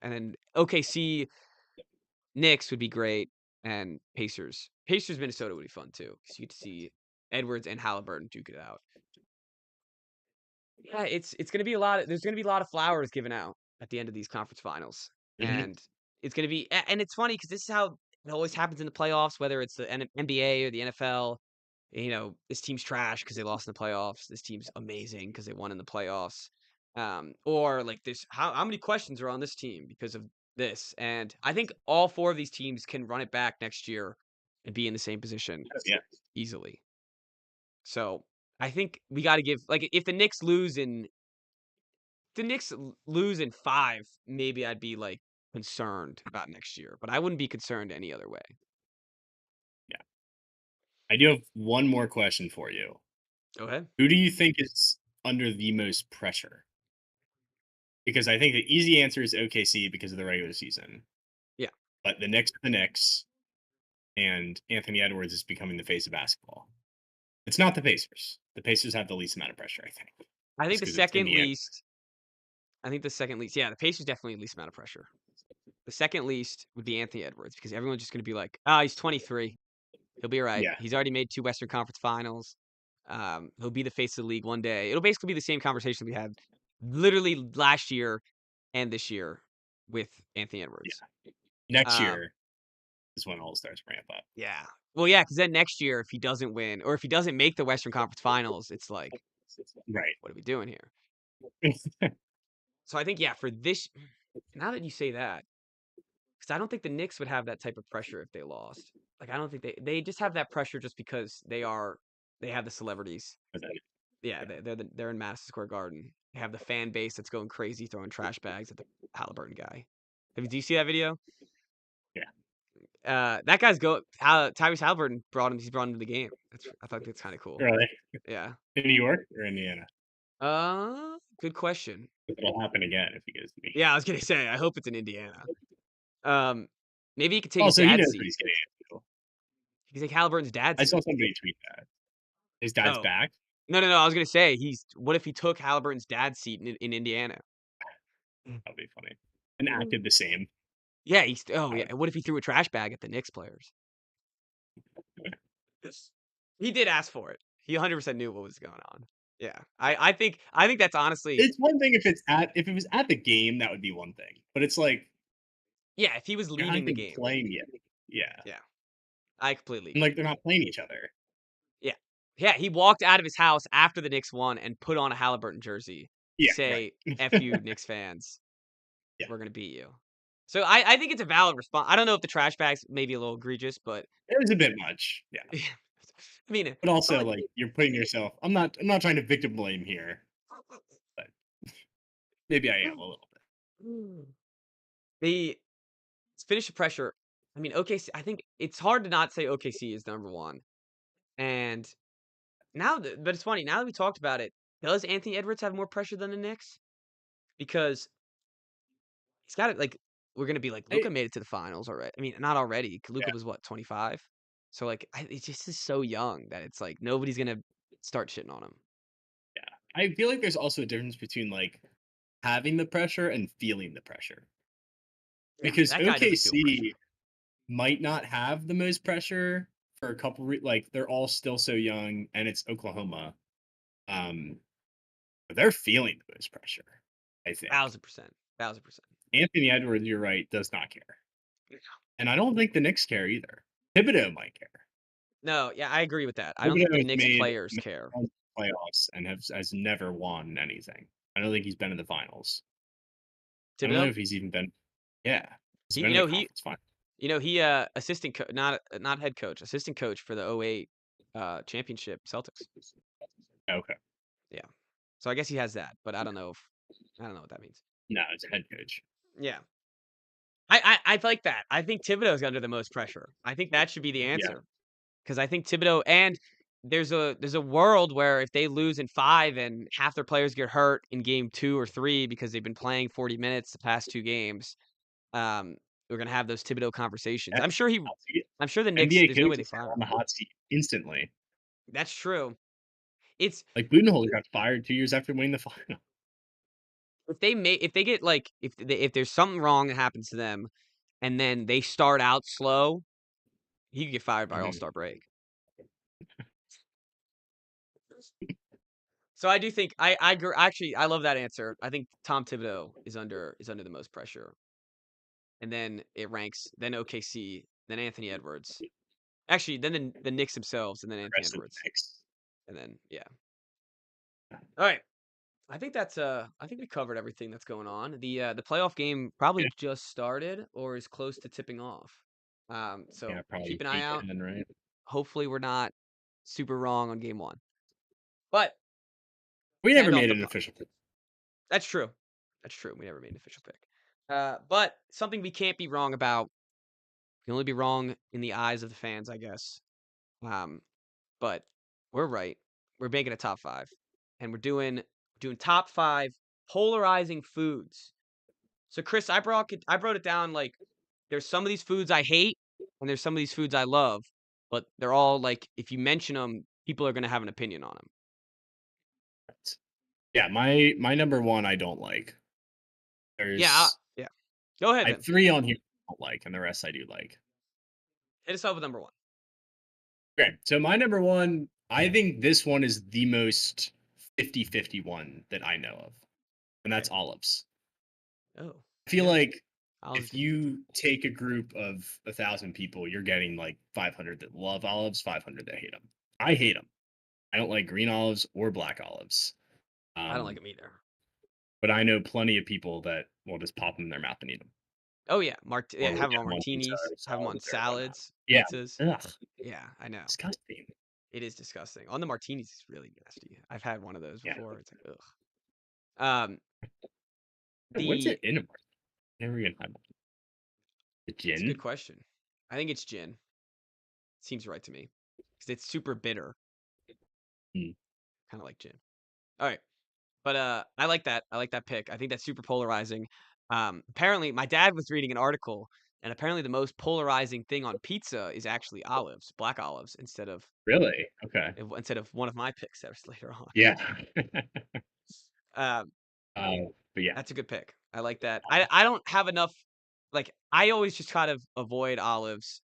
and then OKC Knicks would be great, and Pacers Minnesota would be fun too because you get to see Edwards and Halliburton duke it out. Yeah, it's gonna be a lot. There's gonna be a lot of flowers given out at the end of these conference finals, Mhm. and it's gonna be. And it's funny because this is how it always happens in the playoffs, whether it's the NBA or the NFL. This team's trash because they lost in the playoffs. This team's amazing because they won in the playoffs. Or like this, how many questions are on this team because of this? And I think all 4 of these teams can run it back next year and be in the same position Yeah. easily. So I think we got to give like if the Knicks lose in 5, maybe I'd be like concerned about next year, but I wouldn't be concerned any other way. Yeah. I do have one more question for you. Go ahead. Who do you think is under the most pressure? Because I think the easy answer is OKC because of the regular season. Yeah. But the Knicks are the Knicks, and Anthony Edwards is becoming the face of basketball. It's not the Pacers. The Pacers have the least amount of pressure, I think, I think just the because it's second Indiana. least I think the second least, yeah, the Pacers definitely least amount of pressure. The second least would be Anthony Edwards because everyone's just going to be like, he's 23. He'll be all right. Yeah, He's already made 2 Western Conference Finals. He'll be the face of the league one day. It'll basically be the same conversation we had literally last year and this year with Anthony Edwards. yeah. Next Um, year is when all stars ramp up. yeah. Well, yeah, because then next year, if he doesn't win or if he doesn't make the Western Conference Finals, it's like, Right. what are we doing here? So I think, yeah, for this, now that you say that, because I don't think the Knicks would have that type of pressure if they lost. Like, I don't think they just have that pressure just because they have the celebrities. Yeah, Yeah. they're in Madison Square Garden. They have the fan base that's going crazy throwing trash bags at the Halliburton guy. Do you see that video? Yeah. That guy's Tyrese Halliburton he's brought him to the game. I thought that's kind of cool. Really? Yeah. In New York or Indiana? Good question. It'll happen again if he goes to me. Yeah, I was gonna say I hope it's in Indiana. Um, maybe he could take his Also, he dad's knows what seat. he's getting into. He could take Halliburton's dad's I saw seat. somebody tweet that his dad's Oh, back. No, no, no. I was gonna say he's. What if he took Halliburton's dad's seat in Indiana? That'd be funny. And acted the same. Yeah, he's. Oh I yeah. would. What if he threw a trash bag at the Knicks players? Yes. He did ask for it. He 100% knew what was going on. Yeah. I think that's honestly. It's one thing if it was at the game, that would be one thing. But it's like Yeah. If he was they're not leaving the even game. playing yet. Yeah. Yeah. I completely And agree. like they're not playing each other. Yeah. Yeah. He walked out of his house after the Knicks won and put on a Halliburton jersey to Yeah, right. say "F you, Knicks fans. Yeah. We're gonna beat you." So I think it's a valid response. I don't know if the trash bags may be a little egregious, but It was a bit much. Yeah. I mean, But I'm also like, like you're putting yourself I'm not trying to victim blame here, but maybe I am a little bit. the finish the pressure. I mean, OKC. I think it's hard to not say OKC is number one. And but it's funny now that we talked about it. Does Anthony Edwards have more pressure than the Knicks? Because he's got it. Like we're gonna be like I Luca made it to the finals already. I mean, not already. Luca Yeah, was what 25. So like, it just is so young that it's like nobody's gonna start shitting on him. yeah. I feel like there's also a difference between like having the pressure and feeling the pressure. Yeah, Because that guy doesn't feel pressure. OKC might not have the most pressure for a couple like they're all still so young and it's Oklahoma. Um but they're feeling the most pressure, I think. 1000%, 1000%. Anthony Edwards, you're right, does not care. And I don't think the Knicks care either. Thibodeau might care. No, yeah, I agree with that. I don't think Thibodeau the has Knicks made players care. playoffs and has never won anything. I don't think he's been in the finals. I don't know Thibodeau, if he's even been. Yeah, he's he, been you in the know, he conference final. assistant not head coach, assistant coach for the '08 championship Celtics. Okay, Yeah. So I guess he has that, but I don't know what that means. no, it's a head coach. Yeah. I like that. I think Thibodeau's under the most pressure. I think that should be the Yeah, answer because I think Thibodeau and there's a world where if they lose in 5 and half their players get hurt in game 2 or 3 because they've been playing 40 minutes the past 2 games, um, we're gonna have those Thibodeau conversations. yeah. I'll see it. I'm sure the Knicks, NBA there's no way they coaches fire are on him. the hot seat instantly. That's true. It's Like Budenholzer got fired 2 years after winning the final. if they get like if there's something wrong that happens to them and then they start out slow, he could get fired by Mhm. All-Star break. So I do think actually I love that answer. I think Tom Thibodeau is under the most pressure. And then it ranks then OKC, then Anthony Edwards. Actually, then the Knicks themselves and then The Anthony rest of the Edwards. Knicks. And then yeah. All right. I think we covered everything that's going on. The playoff game probably Yeah, just started or is close to tipping off. yeah, So keep probably an eye out. weekend, right? Hopefully we're not super wrong on game 1. But We to never end off made the an official pick. That's true. That's true. We never made an official pick. But something we can't be wrong about. We can only be wrong in the eyes of the fans, I guess. Um, but we're right. We're making a top 5, and we're doing top 5 polarizing foods. So Chris, I wrote it down like there's some of these foods I hate, and there's some of these foods I love, but they're all like if you mention them, people are gonna have an opinion on them. Yeah, my number one I don't like. Yeah, There's yeah. Go ahead I have then. 3 on here I don't like, and the rest I do like. Hit us up with number 1. Okay, so my number one, I think this one is the most 50-50 one that I know of, and Okay. that's olives. Oh, I feel yeah. like Olives if good. you take a group of 1,000 people, you're getting like 500 that love olives, 500 that hate them. I hate them. I don't like green olives or black olives. I don't like Um, them either. but I know plenty of people that will just pop them in their mouth and eat them, Oh yeah, or have will them get on them on pizza martinis, or have them on salads or whatnot. salads, Yeah. pizzas. Ugh, Yeah, I know. disgusting. It is disgusting. On the martinis, it's really nasty. I've had one of those Yeah. before. It's like ugh. What's The it in a martini? Never even had one. The It's a good gin? question. I think it's gin. Seems right to me because it's super bitter, Mm, kind of like gin. All right, but I like that. I like that pick. I think that's super polarizing. Apparently, my dad was reading an article And apparently the most polarizing thing on pizza is actually olives, black olives, Really? Okay. instead of one of my picks that was later on. Yeah. Um, But yeah. that's a good pick. I like that. I don't have enough like, I always just kind of avoid olives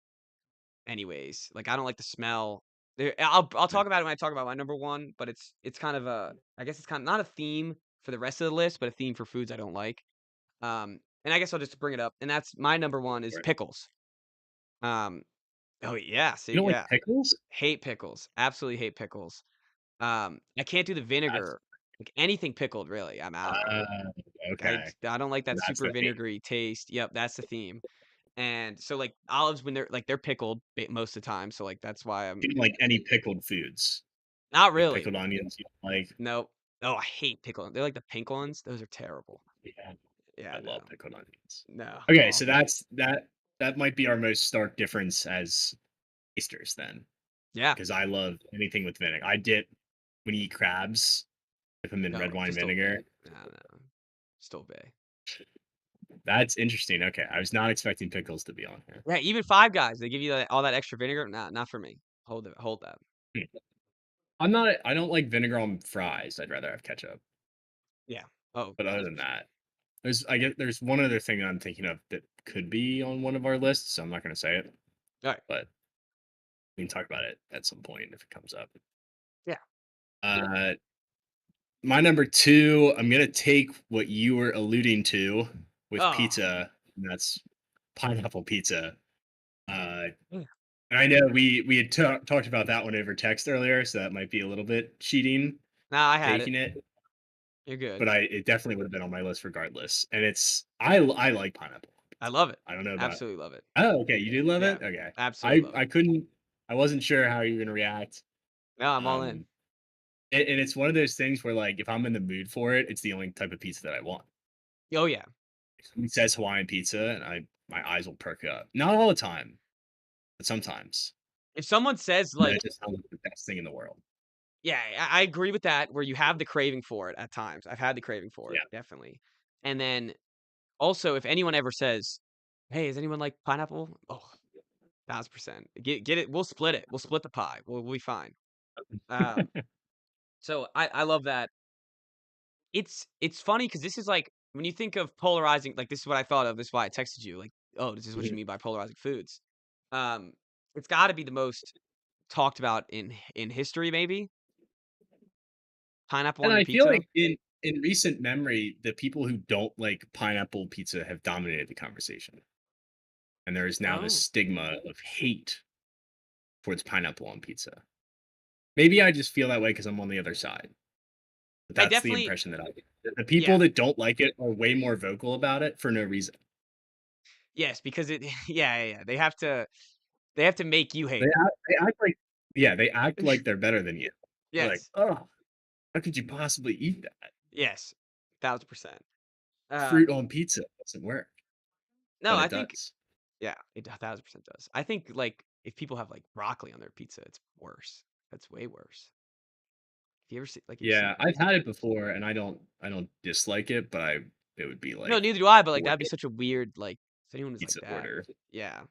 anyways. Like, I don't like the smell. I'll Mm, talk about it when I talk about my number 1, but it's kind of a I guess it's kind of not a theme for the rest of the list, but a theme for foods I don't like. And I guess I'll just bring it up, and that's my number 1 is right. pickles. Um, oh, yeah, see, You don't like yeah. pickles? Hate pickles. Absolutely hate pickles. I can't do the That's vinegar. Like, anything pickled, really, I'm out on. uh, okay. I don't like that That's super the theme. vinegary taste. Yep, that's the theme. And so, like, olives when they're pickled most of the time, so, like, that's why I'm You don't like any pickled foods? not Like really. pickled onions, you don't like? Nope. Oh, I hate pickled they're like the pink ones. Those are terrible. Yeah, Yeah, I no. love pickled onions. No, Okay, so awful. that might be our most stark difference as tasters then, Yeah. because I love anything with vinegar. I dip when you eat crabs, dip them in red No, wine just obey. vinegar. No, no. Just obey. That's interesting. Okay, I was not expecting pickles to be on here. Yeah, even Five Guys, they give you all that extra vinegar. Nah, not for me. Hold that. Hmm. I don't like vinegar on fries. I'd rather have ketchup. Yeah. Oh, But other that's than for sure. that, there's one other thing that I'm thinking of that could be on one of our lists, so I'm not gonna say it, Alright. but we can talk about it at some point if it comes up. Yeah. Uh, my number 2, I'm gonna take what you were alluding to with Oh. pizza, and that's pineapple pizza. Uh, Yeah. and I know we had talked about that one over text earlier, so that might be a little bit cheating Nah, I had it. taking it, You're good. but it definitely would have been on my list regardless. And I like pineapple I pizza. love it. I don't know about. Absolutely love it. Oh, okay, you do love Yeah. it? Okay. Absolutely love I it. couldn't I wasn't sure how you were gonna react. No, I'm all in. Um, and it's one of those things where, like, if I'm in the mood for it, it's the only type of pizza that I want. Oh, yeah. If someone says Hawaiian pizza, and my eyes will perk up. Not all the time, but sometimes. If someone says, And then like it just sounds like the best thing in the world. yeah, I agree with that, where you have the craving for it at times. I've had the craving for it, Yeah. definitely. And then, also, if anyone ever says, "Hey, does anyone like pineapple?" Oh, 1,000%. Get it we'll split it. We'll split the pie. We'll be fine. Um, so I love that. It's funny because this is, like, when you think of polarizing like, this is what I thought of, this is why I texted you, like, "Oh, this is what you Mhm. mean by polarizing foods." Um, it's gotta be the most talked about in history, maybe? Pineapple And on your I feel pizza? like in recent memory, the people who don't like pineapple pizza have dominated the conversation. And there is now this Oh. stigma of hate towards pineapple on pizza. Maybe I just feel that way because I'm on the other side, but I that's the definitely impression that I get. The people yeah. that don't like it are way more vocal about it for no reason. Yes, because it yeah. They have to make you hate They act like yeah, they act it. like they're better than you. They're like, Yes. "Oh, how could you possibly eat that? Yes. 1,000%. Fruit Um, on pizza doesn't work." no, But I it think does. yeah, it 1,000% does. I think, like, if people have, like, broccoli on their pizza, it's worse. That's way worse. Have you seen Yeah, I've had it before, and I don't dislike it, but it would be, no, like, neither do I, but, like, that'd be order such a weird, like, if anyone was like pizza that. order. Yeah.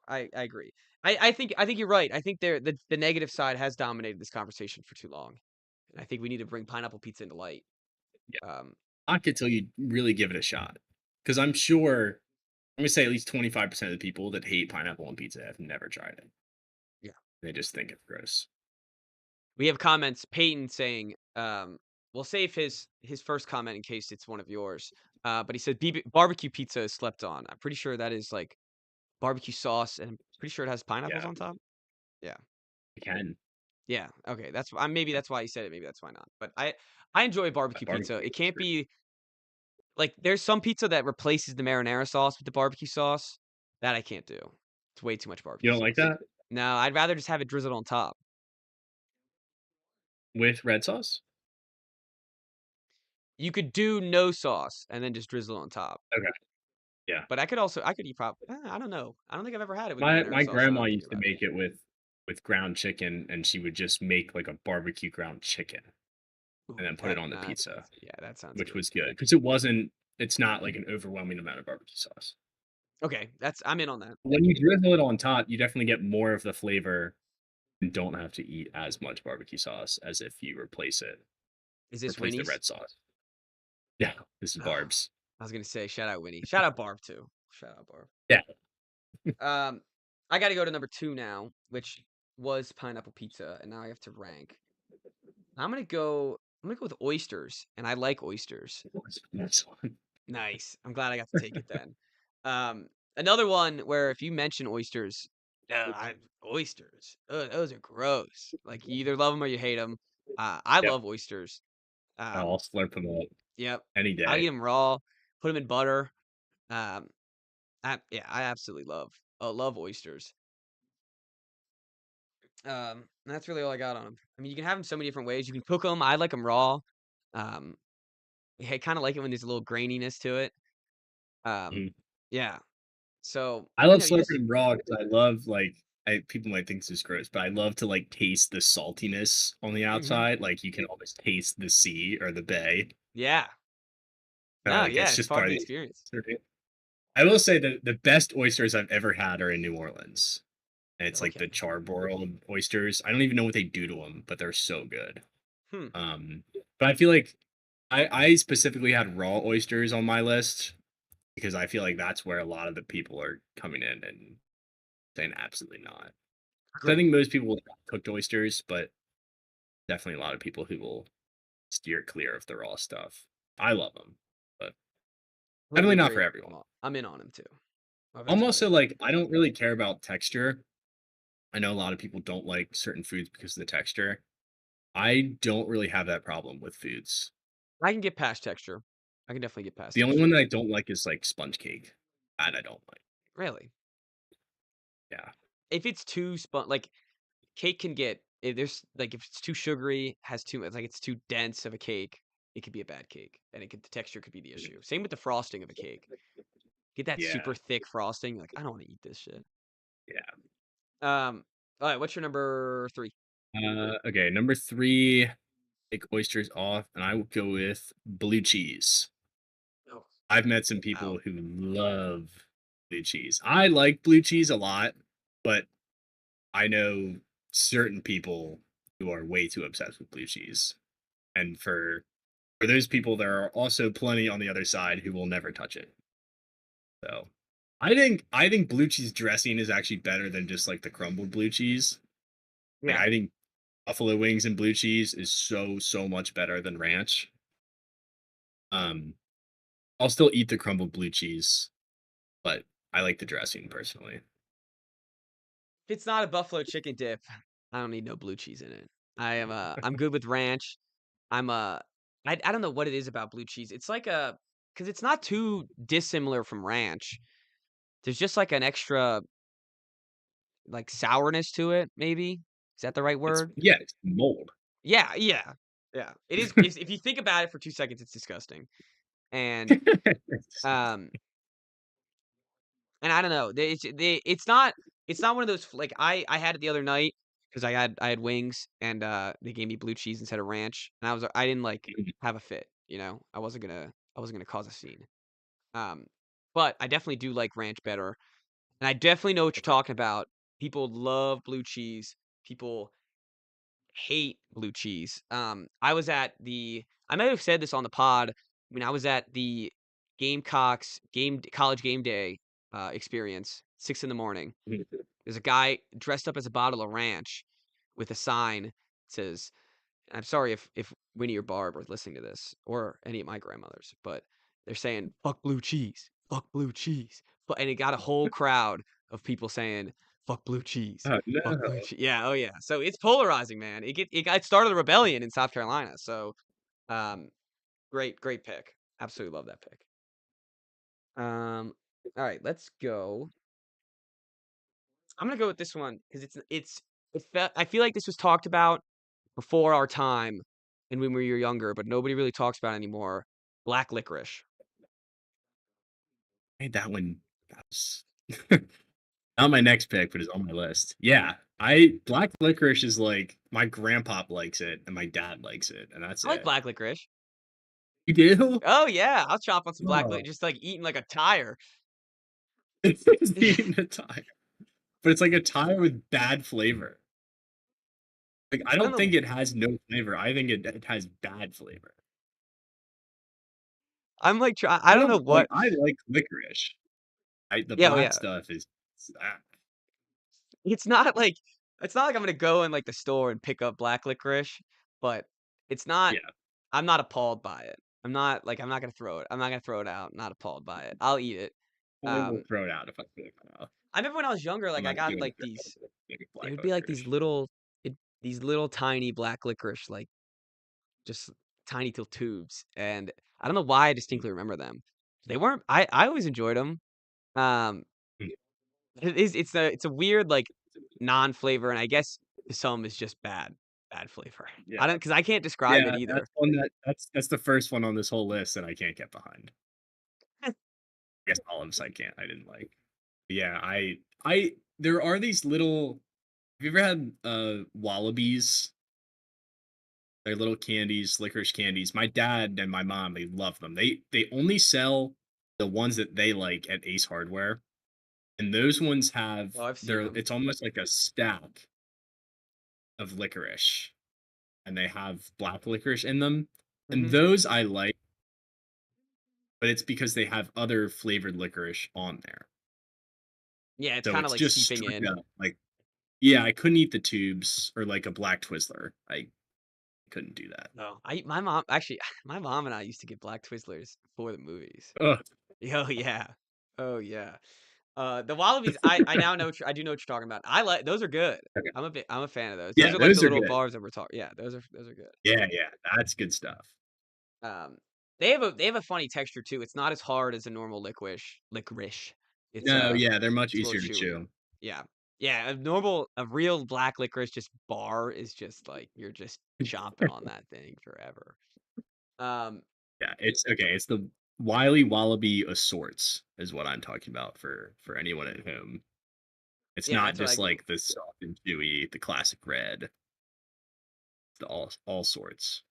I agree. I think you're right. I think the negative side has dominated this conversation for too long, and I think we need to bring pineapple pizza into light. Yeah, Um, knock it till you really give it a shot, because 'cause I'm sure I'm gonna say at least 25% of the people that hate pineapple on pizza have never tried it. yeah. They just think it's gross. We have comments. Peyton saying, we'll save his first comment in case it's one of yours. But he said barbecue pizza is slept on. I'm pretty sure that is like barbecue sauce, and I'm pretty sure it has pineapples Yeah, on top. Yeah, you can. yeah. Okay, maybe that's why he said it. Maybe that's why not. But I enjoy barbecue pizza. Barbecue It is can't great. be like there's some pizza that replaces the marinara sauce with the barbecue sauce. That I can't do. It's way too much You barbecue don't like sauce. that? No, I'd rather just have it drizzled on top. With red sauce? You could do no sauce and then just drizzle on top. Okay, yeah. But I could eat I don't know. I don't think I've ever had it with marinara My sauce now that grandma I'm thinking used to about it. make it with ground chicken, and she would just make, like, a barbecue ground chicken and Ooh, then put it on the that pizza, sounds yeah, that sounds which good. was good because it's not, like, an overwhelming amount of barbecue sauce. Okay, that's I'm in on that. When you drizzle it on top, you definitely get more of the flavor and don't have to eat as much barbecue sauce as if you Is this replace the Winnie's? red sauce. Yeah, this is Oh, Barb's. I was gonna say shout out Winnie. Shout out Barb too. Shout out Barb. Yeah. Um, I gotta go to number 2 now, which was pineapple pizza, and now I have to rank. I'm gonna go with oysters, and I like oysters. What's the next one? Nice. I'm glad I got to take it then. Um, another one where if you mention oysters, oysters, those are gross. Like you either love them or you hate them. I Yep, love oysters. I'll Um, slurp them up yep. any I'll day. eat them raw, put them in butter. Um, yeah, I absolutely love oysters. That's really all I got on them. I mean, you can have them so many different ways. You can cook them. I like them raw. Um, I kind of like it when there's a little graininess to it. Um, Mhm. yeah. So I love you slurping just them raw because I love, like people might think this is gross, but I love to, like, taste the saltiness on the mhm. outside, like, you can almost taste the sea or the bay. Yeah. No, Like, yeah, it's it's just part of part the of the experience. I will say that the best oysters I've ever had are in New Orleans, and it's, like, the Okay. charbroiled oysters. I don't even know what they do to them, but they're so good. Hmm. Um, but I feel like I specifically had raw oysters on my list because I feel like that's where a lot of the people are coming in and saying absolutely not. So I Agreed. think most people will have cooked oysters, but definitely a lot of people who will steer clear of the raw stuff. I love them, but Totally definitely not for agree. everyone. I'm in on him too. Oh, that's I'm great. also like, I don't really care about texture. I know a lot of people don't like certain foods because of the texture. I don't really have that problem with foods. I can get past texture. I can definitely get past The only one texture. that I don't like is like sponge cake. That I don't like. Really. Yeah. If it's too like cake can get if there's like if it's too sugary, has too much like it's too dense of a cake, it could be a bad cake. And the texture could be the issue. Same with the frosting of a cake. Get that Yeah. super thick frosting, like I don't want to eat this shit. Yeah. All right, what's your number 3? Okay. Number three, take oysters off, and I will go with blue cheese. Oh, I've met some wow. people who love blue cheese. I like blue cheese a lot, but I know certain people who are way too obsessed with blue cheese. And for those people, there are also plenty on the other side who will never touch it. So I think blue cheese dressing is actually better than just like the crumbled blue cheese. Like Yeah. I think buffalo wings and blue cheese is so much better than ranch. Um, I'll still eat the crumbled blue cheese, but I like the dressing personally. If it's not a buffalo chicken dip, I don't need no blue cheese in it. I'm good with ranch. I'm I don't know what it is about blue cheese. It's like a because it's not too dissimilar from ranch. There's just like an extra like sourness to it, maybe. Is that the right It's word? yeah, it's mold. Yeah, yeah. Yeah. It is if you think about it for 2 seconds, it's disgusting. And um and I don't know. It's not one of those like I had it the other night because I had wings and they gave me blue cheese instead of ranch and I didn't like have a fit, you know. I wasn't gonna cause a scene. Um but I definitely do like ranch better. And I definitely know what you're Okay. talking about. People love blue cheese. People hate blue cheese. I might have said this on the pod when I was at the Gamecocks college game day experience, 6 in the morning. Mhm. There's a guy dressed up as a bottle of ranch with a sign that says, I'm sorry if Winnie or Barb are listening to this or any of my grandmothers, but they're saying fuck blue cheese, fuck blue cheese. And it got a whole crowd of people saying fuck blue cheese, Oh, fuck blue no. cheese. Yeah, oh yeah. So it's polarizing, man. It started a rebellion in South Carolina. So um great pick. Absolutely love that pick. All right, let's go. I'm gonna go with this one because I feel like this was talked about before our time and when we were younger, but nobody really talks about it anymore. Black licorice. Made that one that was not my next pick, but it's on my list. Yeah. I black licorice is like my grandpa likes it and my dad likes it, and that's I like it. black licorice. You do? Oh yeah, I'll chop on some black Oh, licorice, just like eating like a tire. It's eating a tire, but it's like a tire with bad flavor. Like, I I don't don't think know. it has no flavor. I think it has bad flavor. I'm like I don't know what. I like licorice. The Yeah, oh black yeah. stuff is It's not like I'm gonna go in like the store and pick up black licorice, but it's not. yeah, I'm not appalled by it. I'm not gonna throw it. I'm not gonna throw it out. Not appalled by it. I'll eat it. I will Um, throw it out if I feel like I remember when I was younger, I'm like I not got doing like it like a it black would be like licorice. these little tiny black licorice, like just tiny little tubes, and I don't know why I distinctly remember them. They weren't. I always enjoyed them. Um, Mm, it's a weird like non-flavor, and I guess to some is just bad flavor. yeah. I don't because I can't describe it Yeah, either. that's the first one on this whole list that I can't get behind. I guess olives I can't. I didn't like. Yeah, I there are these little have you ever had wallabies? They're little candies, licorice candies. My dad and my mom, they love them. They only sell the ones that they like at Ace Hardware. And those ones have Oh, I've seen they're them. it's almost like a stack of licorice and they have black licorice in them. And Hmm. those I like, but it's because they have other flavored licorice on there. Yeah, it's So kind of it's like just seeping straight in. up like yeah, I couldn't eat the tubes or like a black Twizzler. I couldn't do that. No, my mom actually, my mom and I used to get black Twizzlers for the movies. Ugh. Oh yeah, oh yeah. The Wallabies, I now know I do know what you're talking about. I like those are good. Okay. I'm a fan of those. Those Yeah, are like the those are little good. bars that we're talking. Yeah, those are good. Yeah, yeah, that's good stuff. Um, they have a funny texture too. It's not as hard as a normal licorice. No, yeah, they're much It's a little easier to chewier. chew. Yeah. Yeah, a real black licorice just bar is just like you're just chomping on that thing forever. Um, Yeah, it's okay, it's the Wily Wallaby Assorts is what I'm talking about for anyone at home. It's yeah, not that's what I just get. like the soft and chewy, the classic red, the all sorts.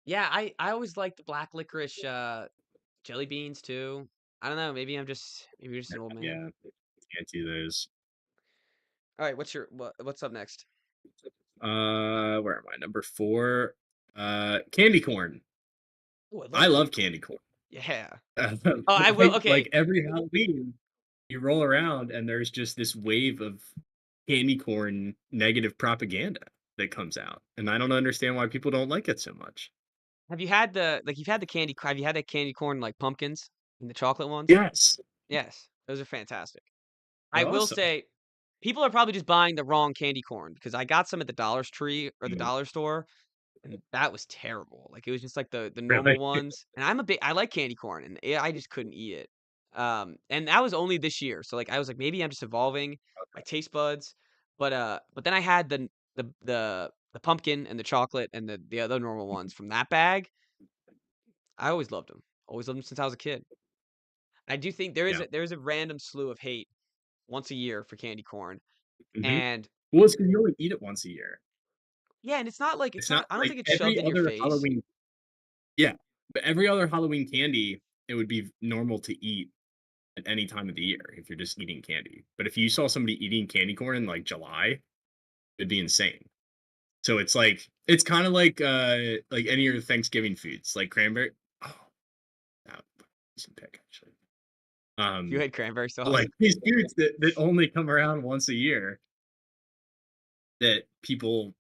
Yeah, I always like the black licorice jelly beans too. I don't know, maybe you're just an old man. Yeah, can't do those. All right, what's up next? Where am I? Number 4, candy corn. Oh, I love I candy love corn. candy corn. Yeah. Um, Oh, I will. Okay. like every Halloween, you roll around and there's just this wave of candy corn negative propaganda that comes out, and I don't understand why people don't like it so much. Have you had have you had the candy corn like pumpkins and the chocolate ones? Yes, Yes, those are fantastic. I they're will awesome. say, people are probably just buying the wrong candy corn because I got some at the Dollar Tree or the Mm, dollar store, and that was terrible. Like, it was just like the normal really? ones, and I like candy corn, and I just couldn't eat it. And that was only this year, so, like, I was like, "Maybe I'm just evolving my taste buds," but then I had the pumpkin and the chocolate and the other normal ones from that bag. I always loved them since I was a kid. I do think Yeah. there is a random slew of hate once a year for candy corn, Mhm. and Well, it's 'cause you only eat it once a year. yeah, and It's not I don't like think it's shoved every in your other face. Halloween. Yeah, but every other Halloween candy, it would be normal to eat at any time of the year if you're just eating candy. But if you saw somebody eating candy corn in, like, July, it'd be insane. So it's kinda like any of your Thanksgiving foods, like cranberry oh, that decent pick, actually. You Um, had cranberry but, like, sauce. these foods that only come around once a year that people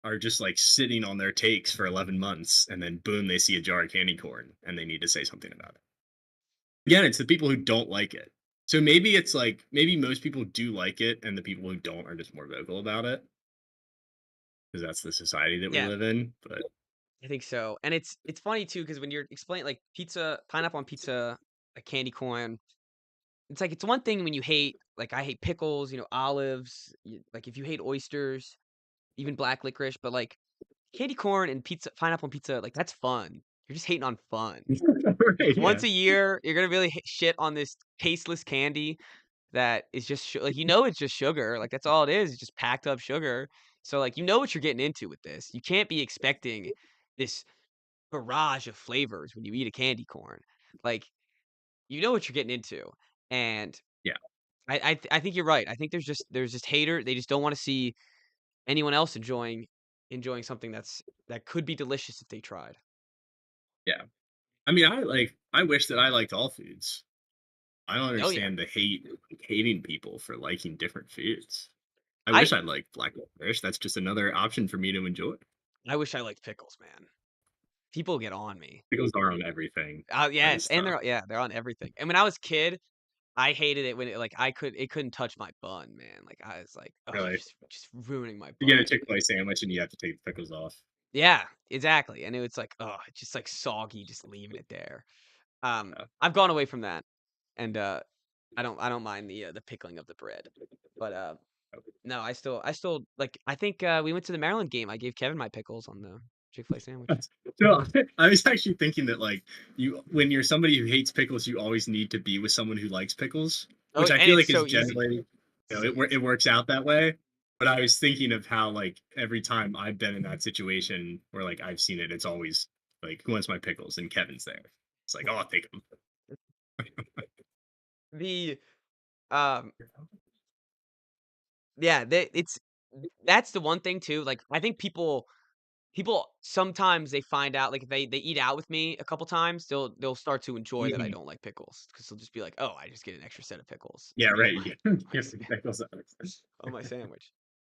are just, like, sitting on their takes for 11 months, and then boom, they see a jar of candy corn, and they need to say something about it. Again, it's the people who don't like it. So maybe it's like maybe most people do like it, and the people who don't are just more vocal about it because that's the society that we Yeah, live in, but I think so, and it's funny too because when you're explaining like pizza, pineapple on pizza, like candy corn, it's like it's one thing when you hate like I hate pickles, olives, like if you hate oysters, even black licorice, but like candy corn and pizza, pineapple and pizza, like that's fun. You're just hating on fun. Like right, yeah. once a year, you're gonna really shit on this tasteless candy that is just like it's just sugar. Like that's all it is. It's just packed up sugar. So like what you're getting into with this. You can't be expecting this barrage of flavors when you eat a candy corn. Like you know what you're getting into, and Yeah, I think you're right. I think there's just hater. They just don't want to see anyone else enjoying something that could be delicious if they tried. yeah. I mean, I wish that I liked all foods. I don't Oh yeah, understand the hating people for liking different foods. I I wish I liked black licorice. That's just another option for me to enjoy. I wish I liked pickles, man. People get on me. Pickles are on everything. That Yes, is and tough. they're on everything. And when I was a kid, I hated it when it couldn't touch my bun, man. Like I was like, oh, Really. just ruining my You get a bun. Chick-fil-A sandwich and you have to take the pickles off. Yeah, exactly. And it was like, oh, it's just like soggy, just leaving it there. Yeah. I've gone away from that, and I don't mind the pickling of the bread, but no, I still like. I think we went to the Maryland game. I gave Kevin my pickles on the Chick-fil-A sandwich. So I was actually thinking that like you when you're somebody who hates pickles, you always need to be with someone who likes pickles, Oh, which I and feel it's like is so easy. generally So it easy. works out that way. But I was thinking of how like every time I've been in that situation where like I've seen it, it's always like who wants my pickles and Kevin's there. It's like oh I'll take them. The um yeah, that's the one thing too. Like I think people sometimes they find out like if they eat out with me a couple times, they'll start to enjoy that I Mhm. don't like pickles because they'll just be like, "Oh, I just get an extra set of pickles Yeah, on right. my You on my get some pickles. on my sandwich."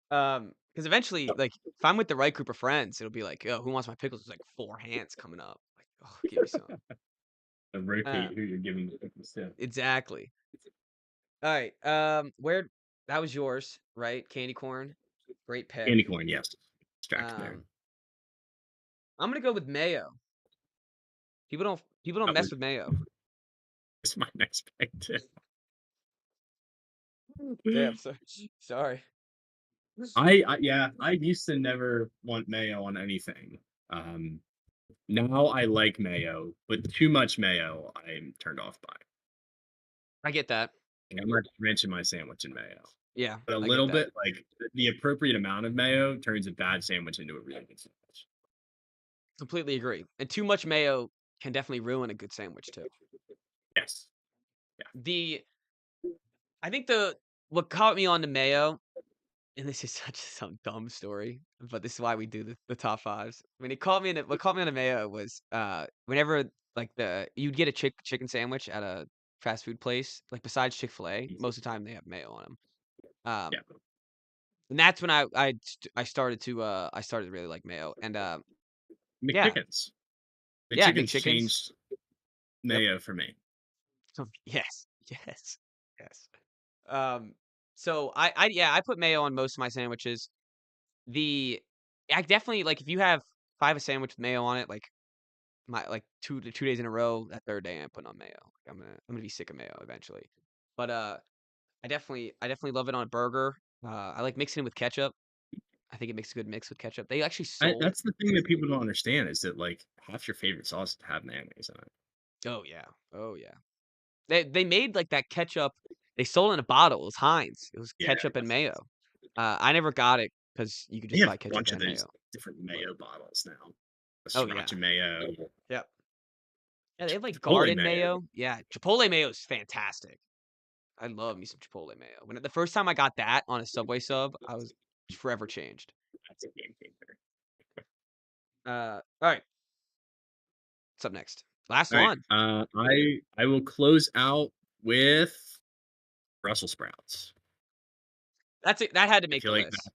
Because eventually, like, if I'm with the right group of friends, it'll be like, "Oh, who wants my pickles?" It's like 4 hands coming up. Like, "Oh, give me some." And Uh, rotate who you're giving the pickles to. exactly. Alright, where that was yours, right? Candy corn. Great pick. Candy corn, yes. Distracting there. Um, I'm gonna go with mayo. People don't That mess was with mayo. my next pick too. Damn, sorry. I yeah, I used to never want mayo on anything. Um, Now I like mayo, but too much mayo I'm turned off by. I get that. Like, I'm not drenching my sandwich in mayo. Yeah, But a I get little that. bit, like the appropriate amount of mayo turns a bad sandwich into a really good sandwich. Completely agree. And too much mayo can definitely ruin a good sandwich too. Yes. Yeah. The I think the what caught me on the mayo, and this is such some dumb story, but this is why we do the top fives. When it caught me in what caught me on the mayo was whenever like you'd get a chicken sandwich at a fast food place, like besides Chick-fil-A, most of the time they have mayo on them. Yeah. And that's when I started to really like mayo. And yeah, McChickens. yeah, McChickens McChickens. changed Yep. mayo for me. Yes. Yes. Yes. Um so I put mayo on most of my sandwiches. The I definitely like if you have if I have a sandwich with mayo on it, like my like 2 days in a row, that 3rd day I'm putting on mayo. Like I'm gonna be sick of mayo eventually. But I definitely love it on a burger. I like mixing it with ketchup. I think it makes a good mix with ketchup. They actually sold That's the thing that people don't understand is that like half your favorite sauces have mayonnaise in it. Oh yeah. Oh yeah. They made like that ketchup. They sold it in a bottle. It was Heinz. It was Yeah. ketchup and mayo. I never got it because you could They just have buy a ketchup bunch of and those mayo. different But mayo bottles now. The oh yeah. sriracha mayo, Yep. Yeah, they have like Chipotle garden mayo. mayo. Yeah, Chipotle mayo is fantastic. I love me some Chipotle mayo. When the first time I got that on a Subway sub, I was forever changed. That's a game changer. All right. What's up next? Last All right. one. I will close out with Brussels sprouts. That's it. That had to I make feel the like list.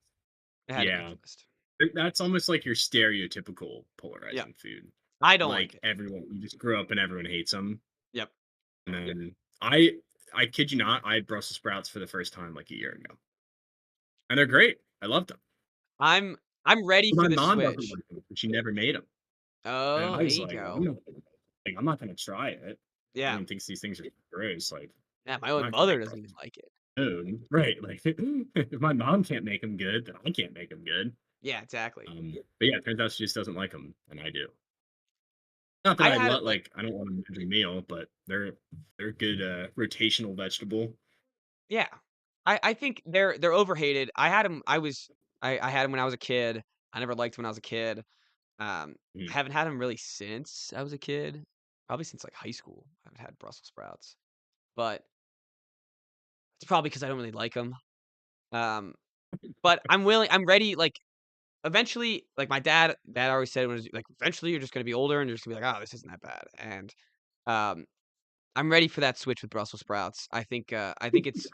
that It had to make yeah. the list. That's almost like your stereotypical Yep. polarizing food. I don't like Like it. everyone you just grew up and everyone hates them. Yep. And then I kid you not, I had Brussels sprouts for the first time like a year ago. And they're great. I loved them. I'm I'm ready My for the mom doesn't switch. like them, but she never made them. And Oh, I here was you like, go. I'm not gonna try it. Yeah. Everyone thinks these things are gross. Like, Yeah, my I'm own not gonna mother make doesn't Brussels even like it. food. Right. Like if my mom can't make them good, then I can't make them good. Yeah, exactly. But yeah, it turns out she just doesn't like them, and I do. Not that I I had it like like I don't want them every meal, but they're a good rotational vegetable. yeah. I think they're overhated. I had them. I had them when I was a kid. I never liked 'em when I was a kid. I Mhm. haven't had them really since I was a kid. probably since like high school. I haven't had Brussels sprouts, but it's probably because I don't really like them. Um, but I'm willing. I'm ready. Like eventually, like my dad always said, was like eventually you're just gonna be older and you're just gonna be like, oh, this isn't that bad. And um, I'm ready for that switch with Brussels sprouts. I think it's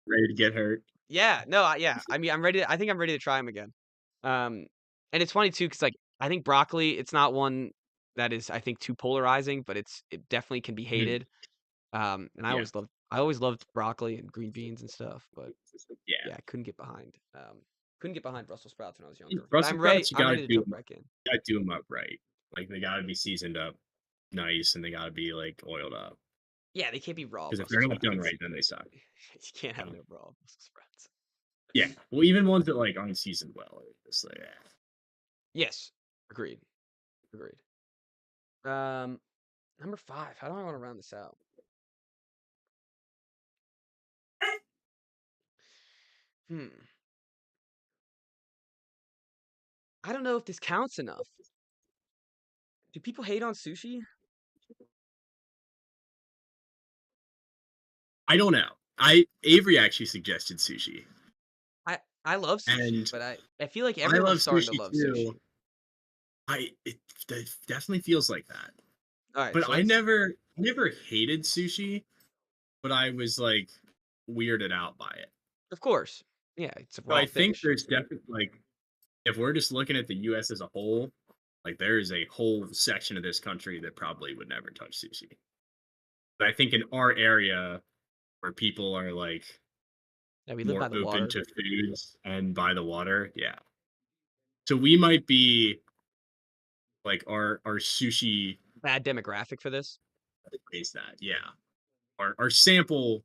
Ready to get hurt. yeah, no, yeah. I mean, I'm ready. I think I'm ready to try them again. Um, and it's funny too, because like I think broccoli, it's not one that is I think too polarizing, but it definitely can be Mhm. hated. And Yeah. I always loved broccoli and green beans and stuff, but Yeah. yeah, I couldn't get behind Brussels sprouts when I was younger. But Brussels sprouts, you I'm gotta ready to do jump 'em back in. gotta do 'em up right. Like, they gotta be seasoned up nice, and they gotta be, like, oiled up. Yeah, they can't be raw Because if Brussels they're not done sprouts. right, then they suck. You can't have Yeah. no raw Brussels sprouts. Yeah. Well, even ones that, like, aren't seasoned well, it's like, Yes, agreed, agreed. Um, number 5. How do I want to round this out? Hmm. I don't know if this counts enough. Do people hate on sushi? I don't know. Avery actually suggested sushi, I love sushi, and but I feel like I love everyone's starting to sushi love too. sushi. It definitely feels like that. All right, But so let's I never hated sushi, but I was, like, weirded out by it. of course. Yeah, it's a So raw I think fish. there's definitely, like, if we're just looking at the US as a whole, like, there is a whole section of this country that probably would never touch sushi. But I think in our area where people are, like, Yeah, we live by more the open water. to foods and by the water, yeah. So we might be like our sushi Bad demographic for this. is that, yeah. Our sample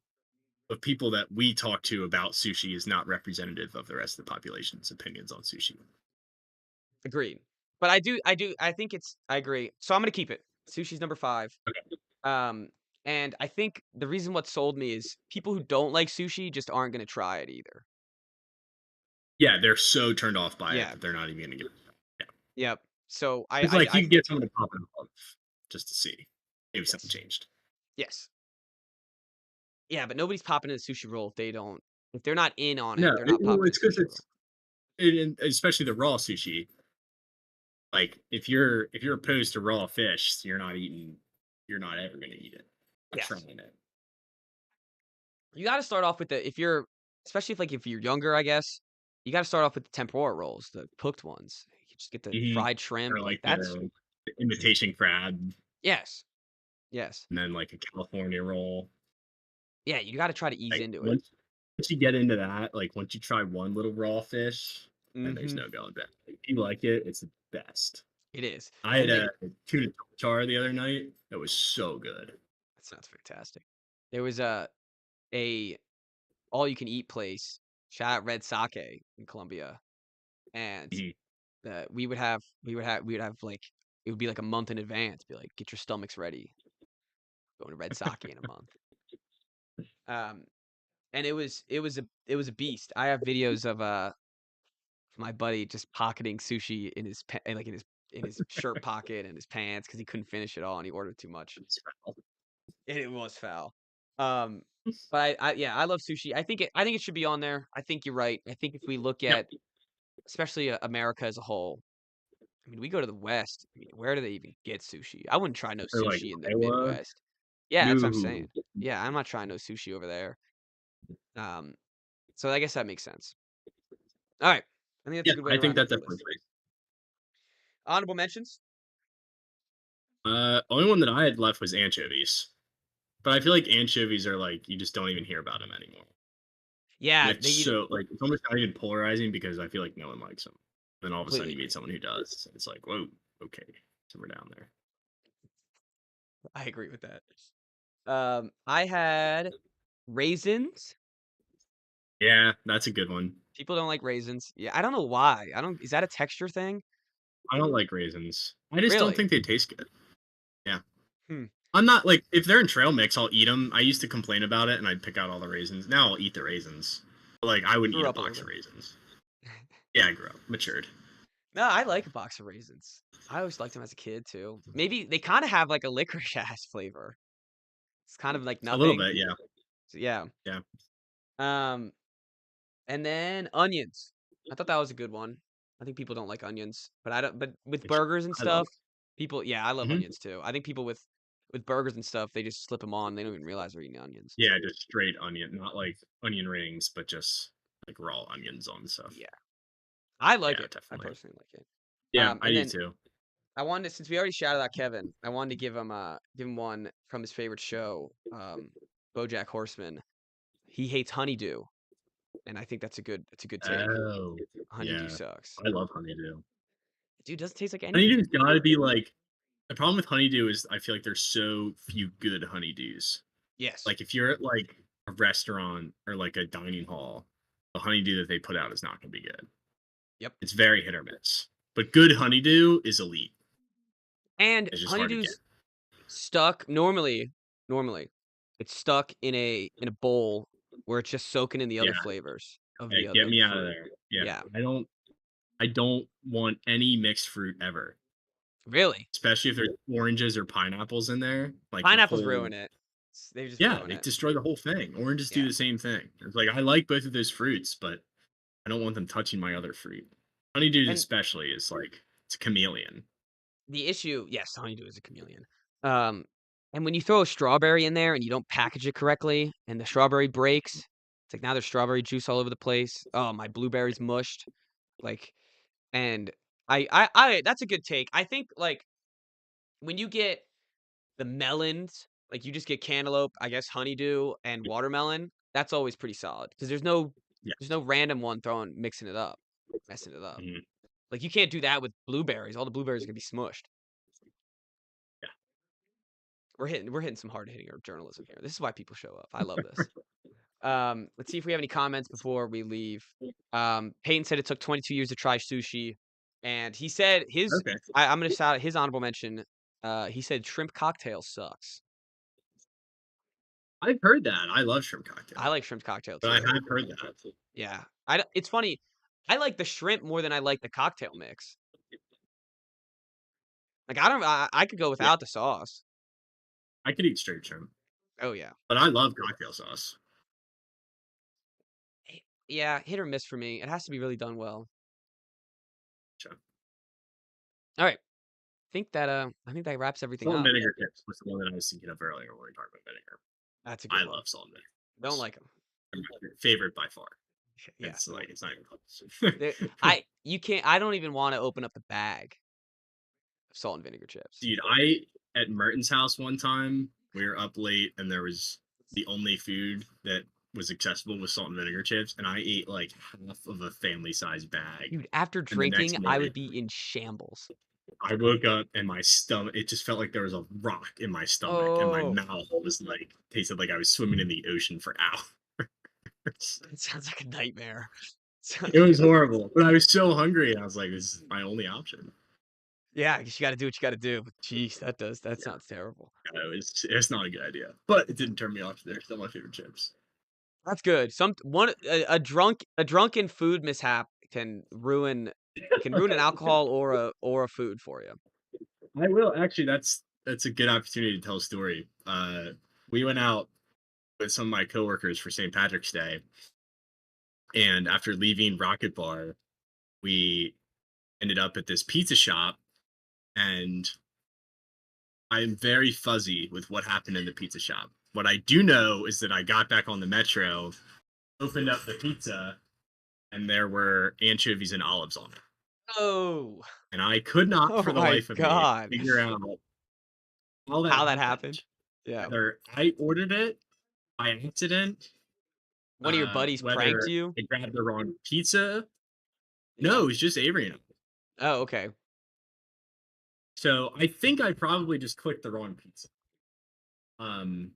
of people that we talk to about sushi is not representative of the rest of the population's opinions on sushi. Agreed. But I think I agree. So I'm gonna keep it. Sushi's number 5. Okay. Um, and I think the reason what sold me is people who don't like sushi just aren't gonna try it either. Yeah, they're so turned off by it Yeah. that they're not even gonna give it a yeah. Yep. So It's like you can get someone to pop it off just to see. Maybe something yes. changed. Yes. Yeah, but nobody's popping in a sushi roll if they're not in on it, No, they're not well, popping in it's a because sushi roll. it's especially the raw sushi. Like if you're opposed to raw fish, you're not ever gonna eat it. Not Yes. trying it. You gotta start off with the if you're especially if you're younger, I guess, you gotta start off with the tempura rolls, the cooked ones. You just get the Mhm. fried shrimp, Or like, like that's the imitation crab, yes. Yes. and then like a California roll. Yeah, you gotta try to ease Like into it. once you get into that, like once you try one little raw fish, then there's Mhm. no going back. Like, if you like it, it's the best. It is. I had And a they tuna char the other night. That was so good. that sounds fantastic. There was a all-you-can-eat place, shout out Red Sake in Colombia, and Mhm. we would have, like it would be, like, a month in advance, be like, "Get your stomachs ready, going to Red Sake in a month." Um, and it was a beast. I have videos of, my buddy just pocketing sushi in his in his shirt pocket and his pants because he couldn't finish it all and he ordered too much. It's foul. And it was foul. Um, but yeah, I love sushi. I think it should be on there. I think you're right. I think if we look Yep. at especially America as a whole, I mean, we go to the West. I mean, where do they even get sushi? I wouldn't try no Or like sushi in the Iowa. Midwest. Yeah, that's what I'm No. saying. Yeah, I'm not trying no sushi over there. Um, so I guess that makes sense. All right. I think that's Yeah, a good way I to think round that out the definitely list. plays. Honorable mentions. Only one that I had left was anchovies. But I feel like anchovies are like you just don't even hear about them anymore. And Yeah, it's so like it's almost not even polarizing because I feel like no one likes them. Then all of a sudden completely you meet agree. someone who does. It's like, whoa, okay, so we're down there. I agree with that. I had raisins. Yeah, that's a good one. People don't like raisins. Yeah, I don't know why. I don't. Is that a texture thing? I don't like raisins. I just don't Really? think they taste good. Yeah. Hmm. I'm not like if they're in trail mix, I'll eat them. I used to complain about it and I'd pick out all the raisins. Now I'll eat the raisins. But, like I wouldn't eat Grew a up a little box of bit. raisins. Yeah, I grew up, matured. No, I like a box of raisins. I always liked them as a kid too. Maybe they kind of have like a licorice ass flavor. It's kind of like A little nothing. bit, yeah, So, yeah. yeah. Um, and then onions. I thought that was a good one. I think people don't like onions, but I don't. But with Actually, burgers and I love stuff, people, yeah, I love mhm. onions too. I think people with burgers and stuff, they just slip them on. They don't even realize they're eating onions. Yeah, just straight onion, not like onion rings, but just like raw onions on stuff. Yeah, I like Yeah, it. I definitely. personally like it. Yeah, I And do then too. I wanted to, since we already shouted out Kevin, I wanted to give him one from his favorite show, BoJack Horseman. He hates honeydew, and I think that's a good take. Oh, Honeydew yeah. sucks. I love honeydew. Dude, doesn't taste like anything. Honeydew's gotta be like the problem with honeydew is I feel like there's so few good honeydews. Yes. Like, if you're at, like, a restaurant or, like, a dining hall, the honeydew that they put out is not gonna be good. Yep. It's very hit or miss. But good honeydew is elite. And It's just hard to get. honeydew's stuck normally it's stuck in a bowl where it's just soaking in the Yeah, other flavors of yeah, the get of the me out of fruit. there. Yeah, Yeah. I don't want any mixed fruit ever, Really? especially if there's oranges or pineapples in there, like, the Pineapples ruin whole it. They just yeah, ruin they it. destroy the whole thing. Oranges do Yeah. the same thing. It's like, I like both of those fruits, but I don't want them touching my other fruit. Honeydew And especially is like it's a chameleon. the issue, yes, honeydew is a chameleon. Um, and when you throw a strawberry in there and you don't package it correctly and the strawberry breaks, it's like now there's strawberry juice all over the place. Oh, my blueberry's mushed. Like, and I that's a good take. I think like when you get the melons, like you just get cantaloupe, I guess honeydew and watermelon, that's always pretty solid because there's Yes. no random one throwing mixing it up, messing it up. Mhm. Like you can't do that with blueberries. All the blueberries are gonna be smushed. Yeah. We're hitting some hard hitting journalism here. This is why people show up. I love this. Let's see if we have any comments before we leave. Peyton said it took 22 years to try sushi, and he said his. Okay. I'm gonna shout out his honorable mention. He said shrimp cocktail sucks. I've heard that. I love shrimp I cocktail, like shrimp cocktail but I too. have heard that. Yeah, it's funny. I like the shrimp more than I like the cocktail mix. Like I don't. I could go Yeah, without the sauce. I could eat straight shrimp, Oh yeah. but I love cocktail sauce. Yeah, hit or miss for me. It has to be really done well. So, All right. I think that wraps everything salt and up. vinegar chips was the one that I was thinking of earlier when we were talking about vinegar. That's a good I one. love salt and vinegar Don't chips. like them. They're my favorite by far. Yeah. It's No. like it's not even close. You can't. I don't even want to open up the bag of salt and vinegar chips. Dude, I at Merton's house one time, we were up late and there was the only food that was accessible was salt and vinegar chips, and I ate like half of a family size bag. Dude, after And the drinking, next I morning, would be in shambles. I woke up and my stomach, it just felt like there was a rock in my stomach, and my Oh, mouth was like, tasted like I was swimming in the ocean for hours. it sounds like a nightmare. It Sounds like was horrible, but I was so hungry, and I was like, this is my only option. yeah, 'cause you got to do what you got to do. But jeez, that Yeah, sounds terrible. it's not a good idea, but it didn't turn me off. They're still my favorite chips. That's good. A drunken food mishap can ruin an alcohol or a food for you. I will actually. That's a good opportunity to tell a story. We went out with some of my coworkers for St. Patrick's Day, and after leaving Rocket Bar, we ended up at this pizza shop, and I'm very fuzzy with what happened in the pizza shop. What I do know is that I got back on the metro, opened up the pizza, and there were anchovies and olives on it. Oh, And I could not, oh for the my life of me, God. figure out how that How that happened? happened. Yeah. Whether I ordered it by accident, One of your buddies pranked whether you? I grabbed the wrong pizza. No, Yeah. it was just Avery and I. Oh, okay. So I think I probably just clicked the wrong pizza. Um,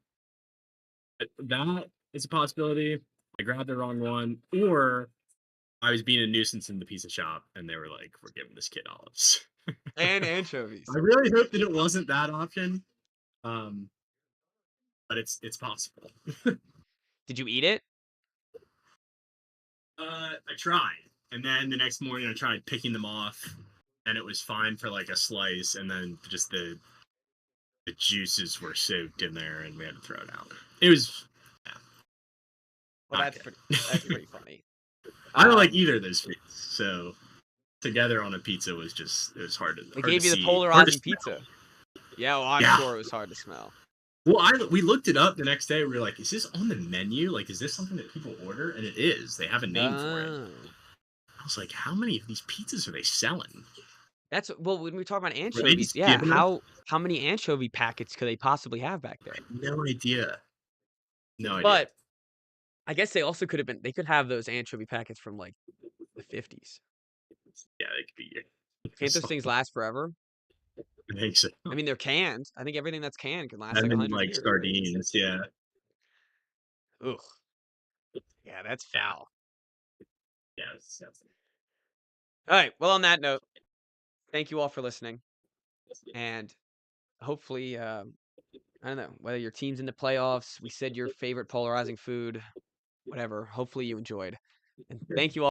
but that is a possibility. I grabbed the wrong one, or I was being a nuisance in the pizza shop, and they were like, "We're giving this kid olives." And anchovies. I really hope that it wasn't that option, um, but it's possible. Did you eat it? I tried, and then the next morning I tried picking them off. and it was fine for like a slice, and then just the juices were soaked in there, and we had to throw it out. It was yeah, Well, not that's good. pretty funny. I don't like Um, either of those foods, so together on a pizza was just it was they hard to gave you the see, hard to polarizing smell. pizza. Yeah, well, I'm Yeah. sure it was hard to smell. Well, I we looked it up the next day. We were like, "Is this on the menu? Like, is this something that people order?" And it is. They have a name for it. Oh. I was like, "How many of these pizzas are they selling? That's well, when we talk about Were they anchovies, just yeah, giving them?" how many anchovy packets could they possibly have back there? No idea. No idea. But I guess they also could have been they could have those anchovy packets from, like, the '50s. Yeah, they could be. Can't those things last forever? I think so. I mean, they're canned. I think everything that's canned can last, And like, then 100 like years. sardines. Yeah. Ugh. Yeah, that's Yeah. foul. Yeah. Alright, well, on that note, thank you all for listening, and hopefully, I don't know, whether your team's in the playoffs, we said your favorite polarizing food, whatever, hopefully you enjoyed, and thank you all